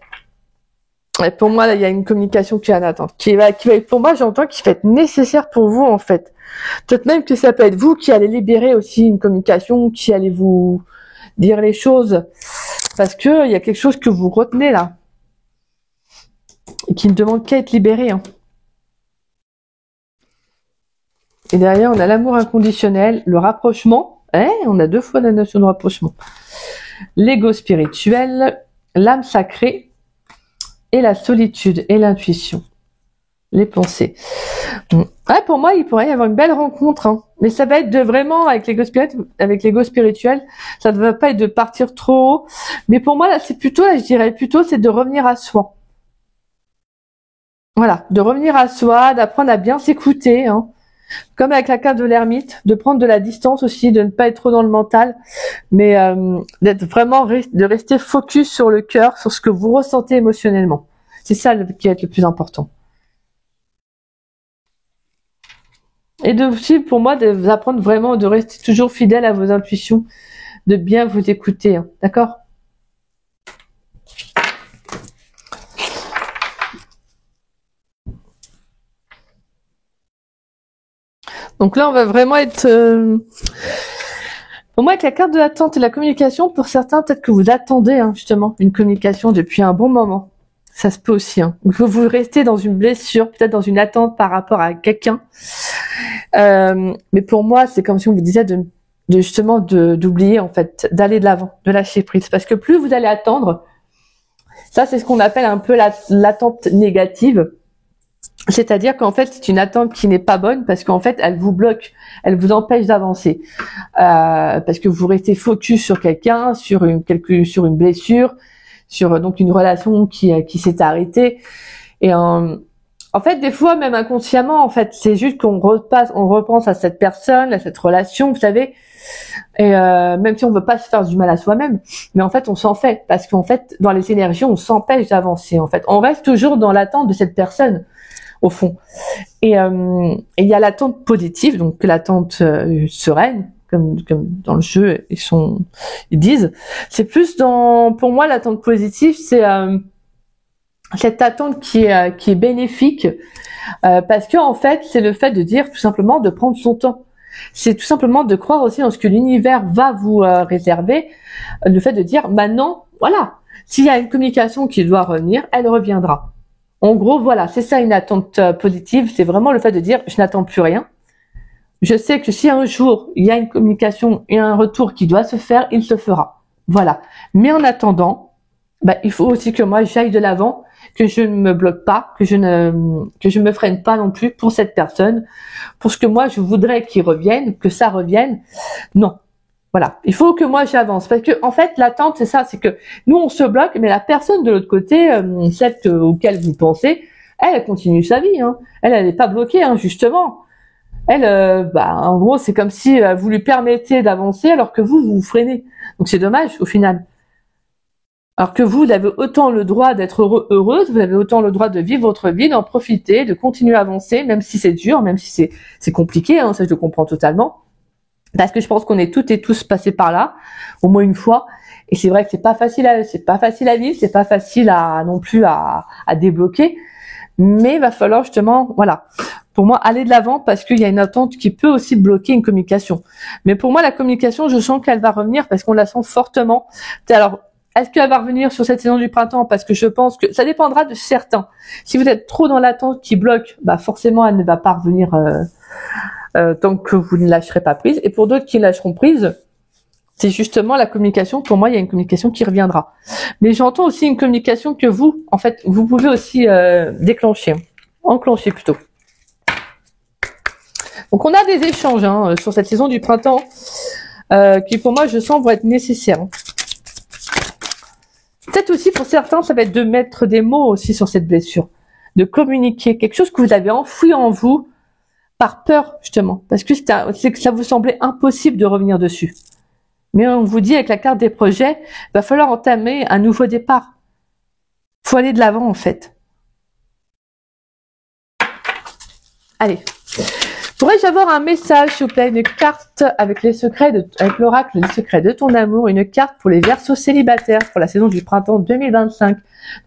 Et pour moi, là, il y a une communication qui est en attente. Qui va, pour moi, j'entends qu'il va être nécessaire pour vous, en fait. Peut-être même que ça peut être vous qui allez libérer aussi une communication, qui allez vous dire les choses. Parce que il y a quelque chose que vous retenez là. Et qui ne demande qu'à être libéré. Hein. Et derrière, on a l'amour inconditionnel, le rapprochement. On a deux fois la notion de rapprochement. L'ego spirituel, l'âme sacrée, et la solitude et l'intuition. Les pensées. Pour moi, il pourrait y avoir une belle rencontre. Hein. Mais ça va être de vraiment, avec l'ego spirituel, ça ne va pas être de partir trop haut. Mais pour moi, là, c'est plutôt, là, je dirais plutôt, c'est de revenir à soi. Voilà, de revenir à soi, d'apprendre à bien s'écouter, hein. Comme avec la carte de l'ermite, de prendre de la distance aussi, de ne pas être trop dans le mental, mais d'être vraiment, de rester focus sur le cœur, sur ce que vous ressentez émotionnellement. C'est ça qui va être le plus important. Et de aussi, pour moi, de vous apprendre vraiment de rester toujours fidèle à vos intuitions, de bien vous écouter, hein. D'accord ? Donc là, on va vraiment être... Pour moi, avec la carte de l'attente et la communication, pour certains, peut-être que vous attendez hein, justement une communication depuis un bon moment. Ça se peut aussi. Hein. Vous restez dans une blessure, peut-être dans une attente par rapport à quelqu'un. Mais pour moi, c'est comme si on vous disait justement d'oublier en fait, d'aller de l'avant, de lâcher prise. Parce que plus vous allez attendre, ça c'est ce qu'on appelle un peu l'attente négative. C'est-à-dire qu'en fait, c'est une attente qui n'est pas bonne parce qu'en fait, elle vous bloque, elle vous empêche d'avancer. Parce que vous restez focus sur quelqu'un, sur une blessure, sur donc une relation qui s'est arrêtée. Et en fait, des fois, même inconsciemment, en fait, c'est juste qu'on repense à cette personne, à cette relation, vous savez. Et même si on veut pas se faire du mal à soi-même, mais en fait, on s'en fait parce qu'en fait, dans les énergies, on s'empêche d'avancer. En fait, on reste toujours dans l'attente de cette personne. Au fond. Et il y a l'attente positive, donc l'attente sereine, comme dans le jeu ils disent. C'est plus pour moi l'attente positive, c'est cette attente qui est bénéfique, parce que en fait c'est le fait de dire tout simplement de prendre son temps. C'est tout simplement de croire aussi en ce que l'univers va vous réserver, le fait de dire maintenant, voilà, s'il y a une communication qui doit revenir, elle reviendra. En gros, voilà, c'est ça une attente positive, c'est vraiment le fait de dire je n'attends plus rien. Je sais que si un jour il y a une communication et un retour qui doit se faire, il se fera. Voilà. Mais en attendant, il faut aussi que moi j'aille de l'avant, que je ne me bloque pas, que je me freine pas non plus pour cette personne, pour ce que moi je voudrais qu'il revienne, que ça revienne. Non. Voilà, il faut que moi j'avance parce que en fait l'attente c'est ça, c'est que nous on se bloque, mais la personne de l'autre côté, celle auquel vous pensez, elle continue sa vie, hein. Elle n'est pas bloquée, hein, justement. Elle, en gros c'est comme si vous lui permettez d'avancer alors que vous vous freinez. Donc c'est dommage au final. Alors que vous avez autant le droit d'être heureuse, vous avez autant le droit de vivre votre vie, d'en profiter, de continuer à avancer, même si c'est dur, même si c'est compliqué, hein, ça je le comprends totalement. Parce que je pense qu'on est toutes et tous passés par là, au moins une fois. Et c'est vrai que c'est pas facile à vivre, c'est pas facile non plus à débloquer. Mais il va falloir justement, voilà, pour moi, aller de l'avant parce qu'il y a une attente qui peut aussi bloquer une communication. Mais pour moi, la communication, je sens qu'elle va revenir parce qu'on la sent fortement. Alors, est-ce qu'elle va revenir sur cette saison du printemps? Parce que je pense que ça dépendra de certains. Si vous êtes trop dans l'attente qui bloque, forcément, elle ne va pas revenir tant que vous ne lâcherez pas prise. Et pour d'autres qui lâcheront prise, c'est justement la communication. Pour moi, il y a une communication qui reviendra. Mais j'entends aussi une communication que vous, en fait, vous pouvez aussi déclencher, enclencher plutôt. Donc on a des échanges sur cette saison du printemps qui pour moi je sens vont être nécessaires. Peut-être aussi pour certains ça va être de mettre des mots aussi sur cette blessure, de communiquer quelque chose que vous avez enfoui en vous par peur justement, parce que c'est que ça vous semblait impossible de revenir dessus. Mais on vous dit avec la carte des projets, il va falloir entamer un nouveau départ. Faut aller de l'avant en fait. Allez. Pourrais-je avoir un message, s'il vous plaît, une carte avec les secrets avec l'oracle, les secrets de ton amour, une carte pour les Verseaux célibataires pour la saison du printemps 2025,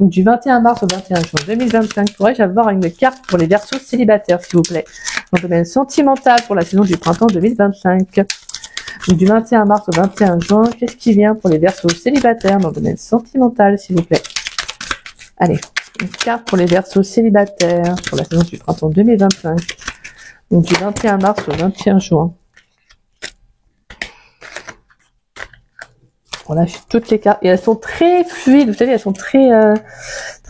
donc du 21 mars au 21 juin 2025. Pourrais-je avoir une carte pour les Verseaux célibataires, s'il vous plaît, dans le domaine sentimental pour la saison du printemps 2025, donc du 21 mars au 21 juin. Qu'est-ce qui vient pour les Verseaux célibataires dans le domaine sentimental, s'il vous plaît? Allez, une carte pour les Verseaux célibataires pour la saison du printemps 2025. Donc du 21 mars au 21 juin. Voilà, j'ai toutes les cartes. Et elles sont très fluides, vous savez, elles sont très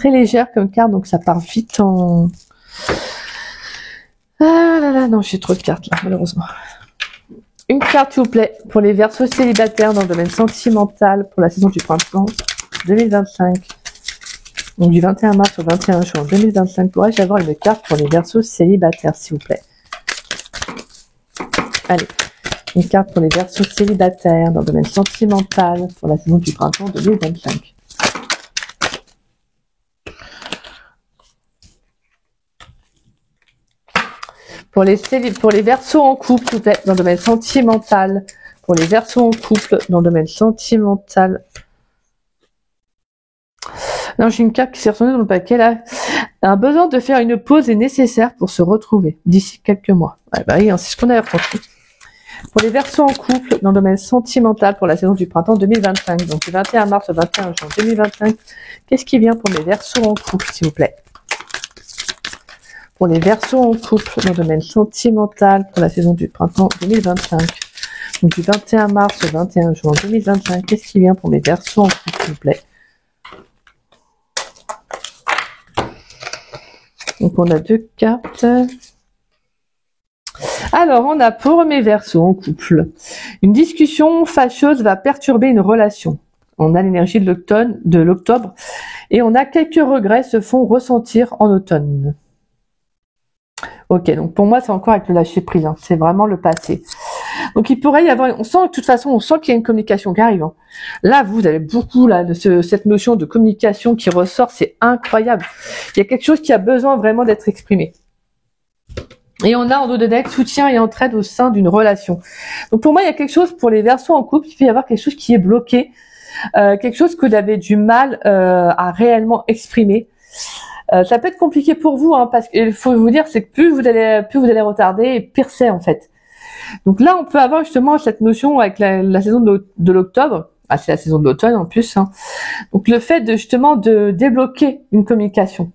légères comme cartes, donc ça part vite en... Ah là là, non, j'ai trop de cartes là, malheureusement. Une carte, s'il vous plaît, pour les Verseaux célibataires dans le domaine sentimental pour la saison du printemps 2025. Donc du 21 mars au 21 juin 2025. Pourrais-je avoir une carte pour les Verseaux célibataires, s'il vous plaît? Allez, une carte pour les Verseaux célibataires dans le domaine sentimental pour la saison du printemps 2025. Pour les Verseaux en couple, s'il vous plaît, dans le domaine sentimental. Pour les Verseaux en couple dans le domaine sentimental. Non, j'ai une carte qui s'est retournée dans le paquet là. Un besoin de faire une pause est nécessaire pour se retrouver d'ici quelques mois. Ouais, oui, c'est ce qu'on a ressenti. Pour les Verseaux en couple dans le domaine sentimental pour la saison du printemps 2025, donc du 21 mars au 21 juin 2025, qu'est-ce qui vient pour les Verseaux en couple, s'il vous plaît? Pour les Verseaux en couple dans le domaine sentimental pour la saison du printemps 2025, donc du 21 mars au 21 juin 2025, qu'est-ce qui vient pour les Verseaux en couple, s'il vous plaît? Donc on a 2 cartes. Alors, on a pour mes Verseaux en couple. Une discussion fâcheuse va perturber une relation. On a l'énergie de l'octobre. Et on a quelques regrets se font ressentir en automne. Ok, donc pour moi, c'est encore avec le lâcher prise. Hein. C'est vraiment le passé. Donc il pourrait y avoir, on sent de toute façon, on sent qu'il y a une communication qui arrive. Hein. Là, vous avez beaucoup là de cette notion de communication qui ressort, c'est incroyable. Il y a quelque chose qui a besoin vraiment d'être exprimé. Et on a en dos de deck soutien et entraide au sein d'une relation. Donc pour moi, il y a quelque chose pour les Verseaux en couple, il peut y avoir quelque chose qui est bloqué, quelque chose que vous avez du mal à réellement exprimer. Ça peut être compliqué pour vous, hein, parce qu'il faut vous dire, c'est que plus vous allez retarder, et pire c'est en fait. Donc là, on peut avoir justement cette notion avec la saison de l'octobre. Ah, c'est la saison de l'automne en plus. Hein. Donc le fait de justement de débloquer une communication.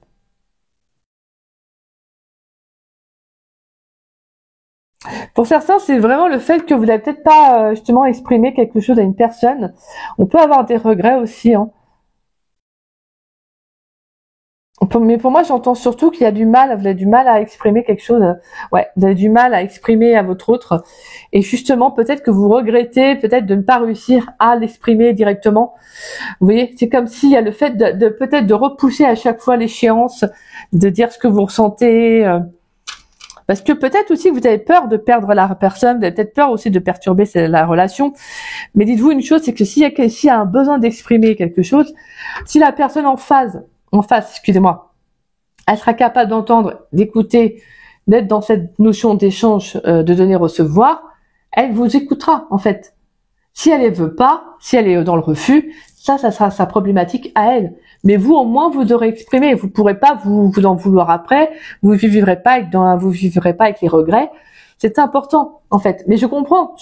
Pour certains, c'est vraiment le fait que vous n'avez peut-être pas justement exprimé quelque chose à une personne. On peut avoir des regrets aussi. Hein. Mais pour moi, j'entends surtout qu'il y a du mal, vous avez du mal à exprimer quelque chose. Ouais, vous avez du mal à exprimer à votre autre. Et justement, peut-être que vous regrettez peut-être de ne pas réussir à l'exprimer directement. Vous voyez, c'est comme s'il y a le fait de peut-être de repousser à chaque fois l'échéance, de dire ce que vous ressentez. Parce que peut-être aussi que vous avez peur de perdre la personne, vous avez peut-être peur aussi de perturber la relation. Mais dites-vous une chose, c'est que s'il y a un besoin d'exprimer quelque chose, si la personne en face, excusez-moi, elle sera capable d'entendre, d'écouter, d'être dans cette notion d'échange, de donner-recevoir, elle vous écoutera en fait. Si elle ne veut pas, si elle est dans le refus, ça sera sa problématique à elle. Mais vous, au moins, vous aurez exprimé. Vous pourrez pas vous en vouloir après. Vous vivrez pas avec les regrets. C'est important, en fait. Mais je comprends,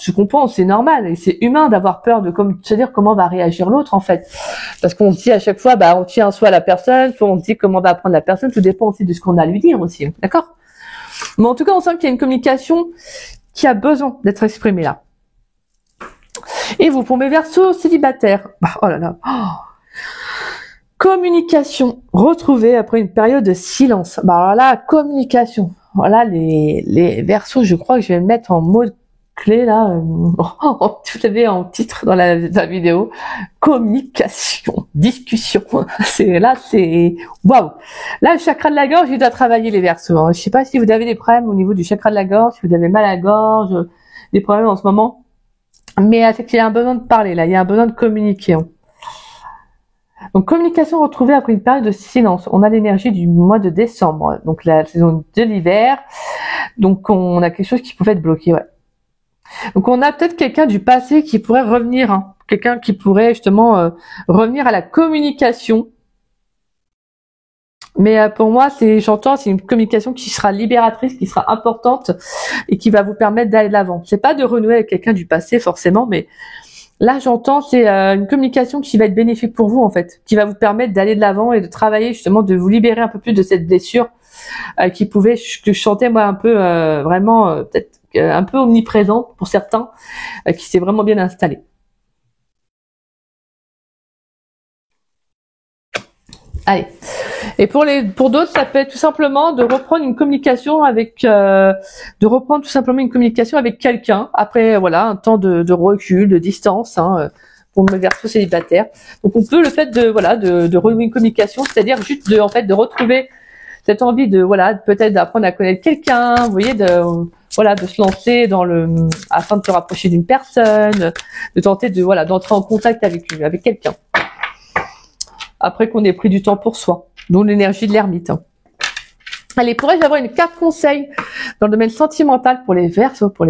c'est normal et c'est humain d'avoir peur de se dire comment va réagir l'autre, en fait. Parce qu'on se dit à chaque fois, on tient soit la personne, soit on se dit comment va apprendre la personne. Tout dépend aussi de ce qu'on a à lui dire aussi. D'accord? Mais en tout cas, on sent qu'il y a une communication qui a besoin d'être exprimée là. Et vous, pour mes Verseaux célibataires, oh là là, communication retrouvée après une période de silence. Alors là, communication. Voilà, les Verseaux, je crois que je vais le mettre en mode clé là, vous savez, en titre dans la vidéo. Communication, discussion. C'est waouh. Là, le chakra de la gorge, il doit travailler les Verseaux. Hein. Je sais pas si vous avez des problèmes au niveau du chakra de la gorge, si vous avez mal à la gorge, des problèmes en ce moment. Mais c'est qu'il y a un besoin de parler, là. Il y a un besoin de communiquer. Hein. Donc, communication retrouvée après une période de silence. On a l'énergie du mois de décembre. Donc, la saison de l'hiver. Donc, on a quelque chose qui pouvait être bloqué, ouais. Donc, on a peut-être quelqu'un du passé qui pourrait revenir. Hein. Quelqu'un qui pourrait, justement, revenir à la communication. Mais pour moi, c'est une communication qui sera libératrice, qui sera importante et qui va vous permettre d'aller de l'avant. C'est pas de renouer avec quelqu'un du passé forcément, mais là j'entends c'est une communication qui va être bénéfique pour vous en fait, qui va vous permettre d'aller de l'avant et de travailler justement, de vous libérer un peu plus de cette blessure qui pouvait que je sentais moi un peu vraiment peut-être un peu omniprésente pour certains, qui s'est vraiment bien installée. Allez. Et pour d'autres, ça peut être tout simplement de reprendre une communication avec quelqu'un après voilà un temps de recul, de distance, hein, pour mes Verseaux célibataires. Donc on peut le fait de renouer une communication, c'est-à-dire juste de retrouver cette envie peut-être d'apprendre à connaître quelqu'un, vous voyez, de se lancer afin de se rapprocher d'une personne, de tenter d'entrer en contact avec quelqu'un. Après qu'on ait pris du temps pour soi, dont l'énergie de l'ermite. Hein. Allez, pourrais-je avoir une carte conseil dans le domaine sentimental pour les Verseaux, pour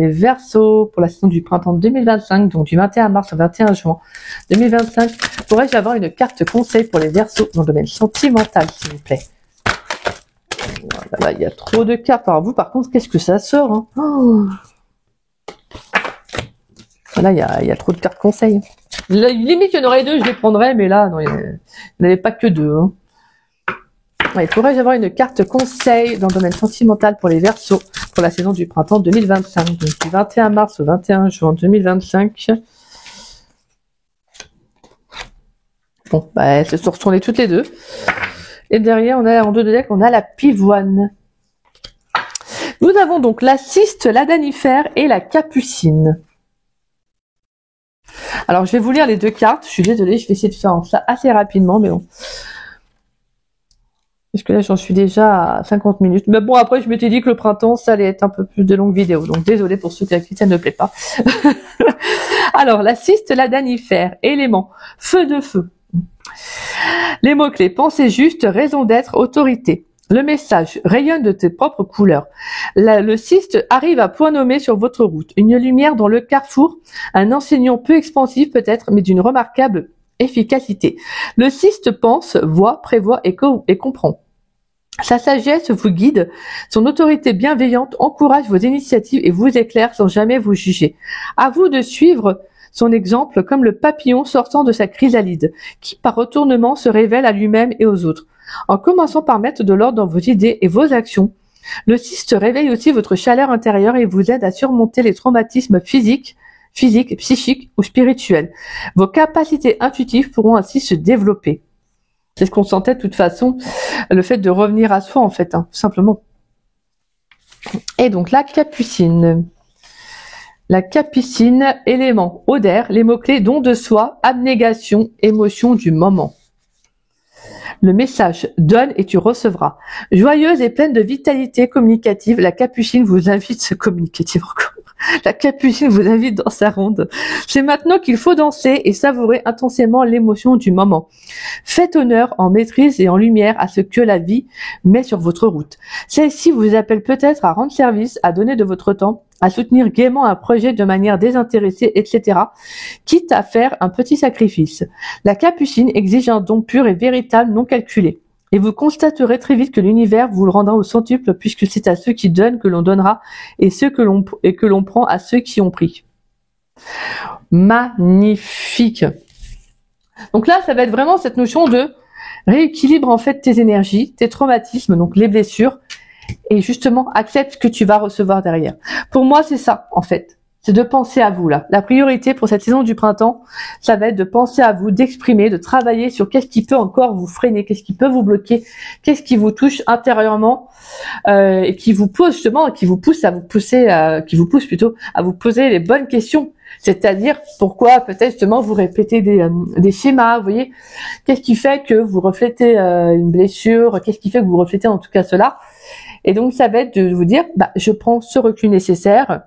la saison du printemps 2025, donc du 21 mars au 21 juin 2025. Pourrais-je avoir une carte conseil pour les Verseaux dans le domaine sentimental, s'il vous plaît? Voilà, il y a trop de cartes. Alors vous, par contre, qu'est-ce que ça sort, hein? Voilà, il y a trop de cartes conseils. Limite, il y en aurait deux, je les prendrais, mais là, non, il n'y en avait pas que deux. Hein. Ouais, pourrais-je avoir une carte conseil dans le domaine sentimental pour les Verseaux pour la saison du printemps 2025, donc du 21 mars au 21 juin 2025. Bon, elles se sont retournées toutes les deux. Et derrière, on a en dos de deck, on a la pivoine. Nous avons donc la cyste, la danifère et la capucine. Alors, je vais vous lire les deux cartes. Je suis désolée, je vais essayer de faire ça assez rapidement, mais bon. Parce que là, j'en suis déjà à 50 minutes. Mais bon, après, je m'étais dit que le printemps, ça allait être un peu plus de longues vidéos. Donc, désolée pour ceux qui ça ne plaît pas. Alors, la cyste, la danifère, élément, feu de feu. Les mots-clés, pensée juste, raison d'être, autorité. Le message, rayonne de tes propres couleurs. Le cyste arrive à point nommé sur votre route. Une lumière dans le carrefour, un enseignant peu expansif peut-être, mais d'une remarquable efficacité. Le cyste pense, voit, prévoit et comprend. Sa sagesse vous guide, son autorité bienveillante encourage vos initiatives et vous éclaire sans jamais vous juger. À vous de suivre son exemple comme le papillon sortant de sa chrysalide, qui par retournement se révèle à lui-même et aux autres. En commençant par mettre de l'ordre dans vos idées et vos actions, le cyste réveille aussi votre chaleur intérieure et vous aide à surmonter les traumatismes physiques, psychiques ou spirituels. Vos capacités intuitives pourront ainsi se développer. C'est ce qu'on sentait de toute façon, le fait de revenir à soi en fait, tout simplement. Et donc la capucine. La capucine, élément, odeur, les mots-clés don de soi, abnégation, émotion du moment. Le message, donne et tu recevras. Joyeuse et pleine de vitalité communicative, la capucine vous invite, communicative encore. La capucine vous invite dans sa ronde. C'est maintenant qu'il faut danser et savourer intensément l'émotion du moment. Faites honneur en maîtrise et en lumière à ce que la vie met sur votre route. Celle-ci vous appelle peut-être à rendre service, à donner de votre temps, à soutenir gaiement un projet de manière désintéressée, etc., quitte à faire un petit sacrifice. La capucine exige un don pur et véritable, non calculé. Et vous constaterez très vite que l'univers vous le rendra au centuple, puisque c'est à ceux qui donnent que l'on donnera, et que l'on prend à ceux qui ont pris. Magnifique. Donc là, ça va être vraiment cette notion de rééquilibre en fait tes énergies, tes traumatismes, donc les blessures, et justement accepte ce que tu vas recevoir derrière. Pour moi, c'est ça en fait. C'est de penser à vous là. La priorité pour cette saison du printemps, ça va être de penser à vous, d'exprimer, de travailler sur qu'est-ce qui peut encore vous freiner, qu'est-ce qui peut vous bloquer, qu'est-ce qui vous touche intérieurement et qui vous pousse justement, qui vous pousse plutôt à vous poser les bonnes questions. C'est-à-dire pourquoi peut-être justement vous répétez des schémas, vous voyez, qu'est-ce qui fait que vous reflétez une blessure, qu'est-ce qui fait que vous reflétez en tout cas cela. Et donc ça va être de vous dire, je prends ce recul nécessaire.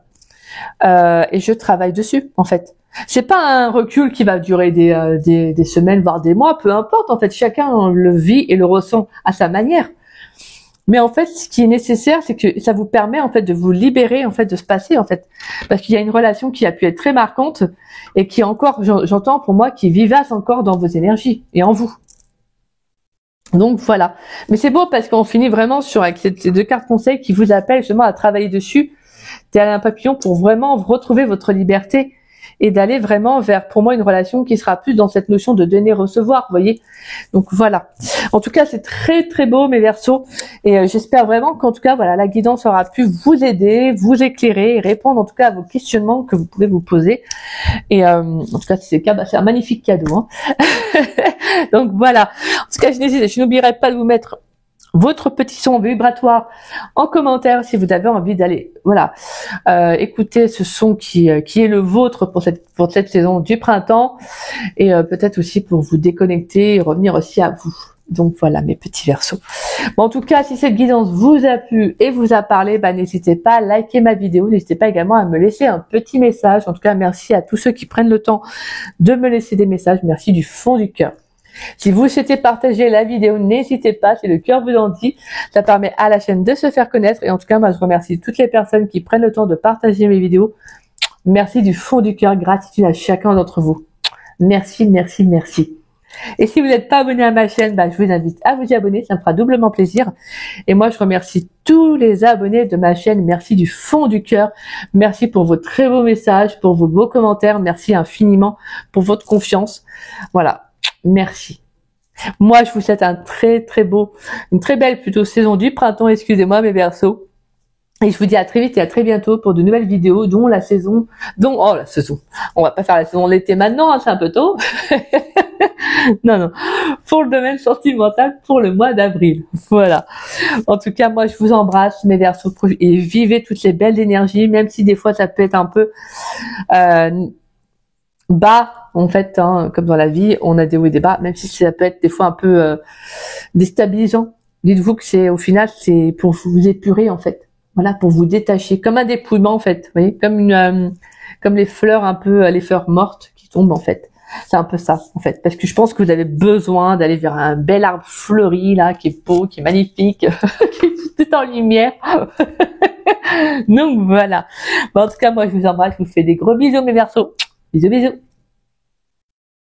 Et je travaille dessus en fait. C'est pas un recul qui va durer des semaines voire des mois, peu importe en fait, chacun le vit et le ressent à sa manière. Mais en fait, ce qui est nécessaire, c'est que ça vous permet en fait de vous libérer en fait de se passer en fait, parce qu'il y a une relation qui a pu être très marquante et qui est encore, j'entends pour moi, qui est vivace encore dans vos énergies et en vous. Donc voilà. Mais c'est beau parce qu'on finit vraiment avec ces deux cartes conseils qui vous appellent justement à travailler dessus. Tel un papillon pour vraiment retrouver votre liberté et d'aller vraiment vers, pour moi, une relation qui sera plus dans cette notion de donner-recevoir, vous voyez. Donc voilà. En tout cas, c'est très très beau mes Verseaux et j'espère vraiment qu'en tout cas, voilà, la guidance aura pu vous aider, vous éclairer et répondre en tout cas à vos questionnements que vous pouvez vous poser. Et en tout cas, si c'est le cas, c'est un magnifique cadeau. Hein. Donc voilà. En tout cas, je n'oublierai pas de vous mettre votre petit son vibratoire en commentaire si vous avez envie d'aller écouter ce son qui est le vôtre pour cette saison du printemps et peut-être aussi pour vous déconnecter et revenir aussi à vous. Donc voilà mes petits Verseaux. Bon, en tout cas, si cette guidance vous a plu et vous a parlé, n'hésitez pas à liker ma vidéo, n'hésitez pas également à me laisser un petit message. En tout cas, merci à tous ceux qui prennent le temps de me laisser des messages, merci du fond du cœur. Si vous souhaitez partager la vidéo, n'hésitez pas, si le cœur vous en dit, ça permet à la chaîne de se faire connaître. Et en tout cas, moi, je remercie toutes les personnes qui prennent le temps de partager mes vidéos. Merci du fond du cœur, gratitude à chacun d'entre vous. Merci, merci, merci. Et si vous n'êtes pas abonné à ma chaîne, je vous invite à vous y abonner, ça me fera doublement plaisir. Et moi, je remercie tous les abonnés de ma chaîne. Merci du fond du cœur. Très pour vos très beaux messages, pour vos beaux commentaires. Merci infiniment pour votre confiance. Voilà. Merci. Moi, je vous souhaite une très belle saison du printemps, excusez-moi mes Verseaux. Et je vous dis à très vite et à très bientôt pour de nouvelles vidéos, dont la saison. On va pas faire la saison de l'été maintenant, c'est un peu tôt. Non. pour le domaine sentimental pour le mois d'avril. Voilà. En tout cas, moi, je vous embrasse, mes Verseaux, et vivez toutes les belles énergies, même si des fois ça peut être un peu bas, en fait, hein, comme dans la vie, on a des hauts et des bas, même si ça peut être des fois un peu déstabilisant. Dites-vous que c'est, au final, c'est pour vous épurer, en fait. Voilà, pour vous détacher, comme un dépouillement, en fait. Vous voyez, comme les fleurs un peu, les fleurs mortes qui tombent, en fait. C'est un peu ça, en fait, parce que je pense que vous avez besoin d'aller vers un bel arbre fleuri, là, qui est beau, qui est magnifique, qui est tout en lumière. Donc voilà. Bon, en tout cas, moi, je vous embrasse, je vous fais des gros bisous, mes Verseaux. Bisous, bisous.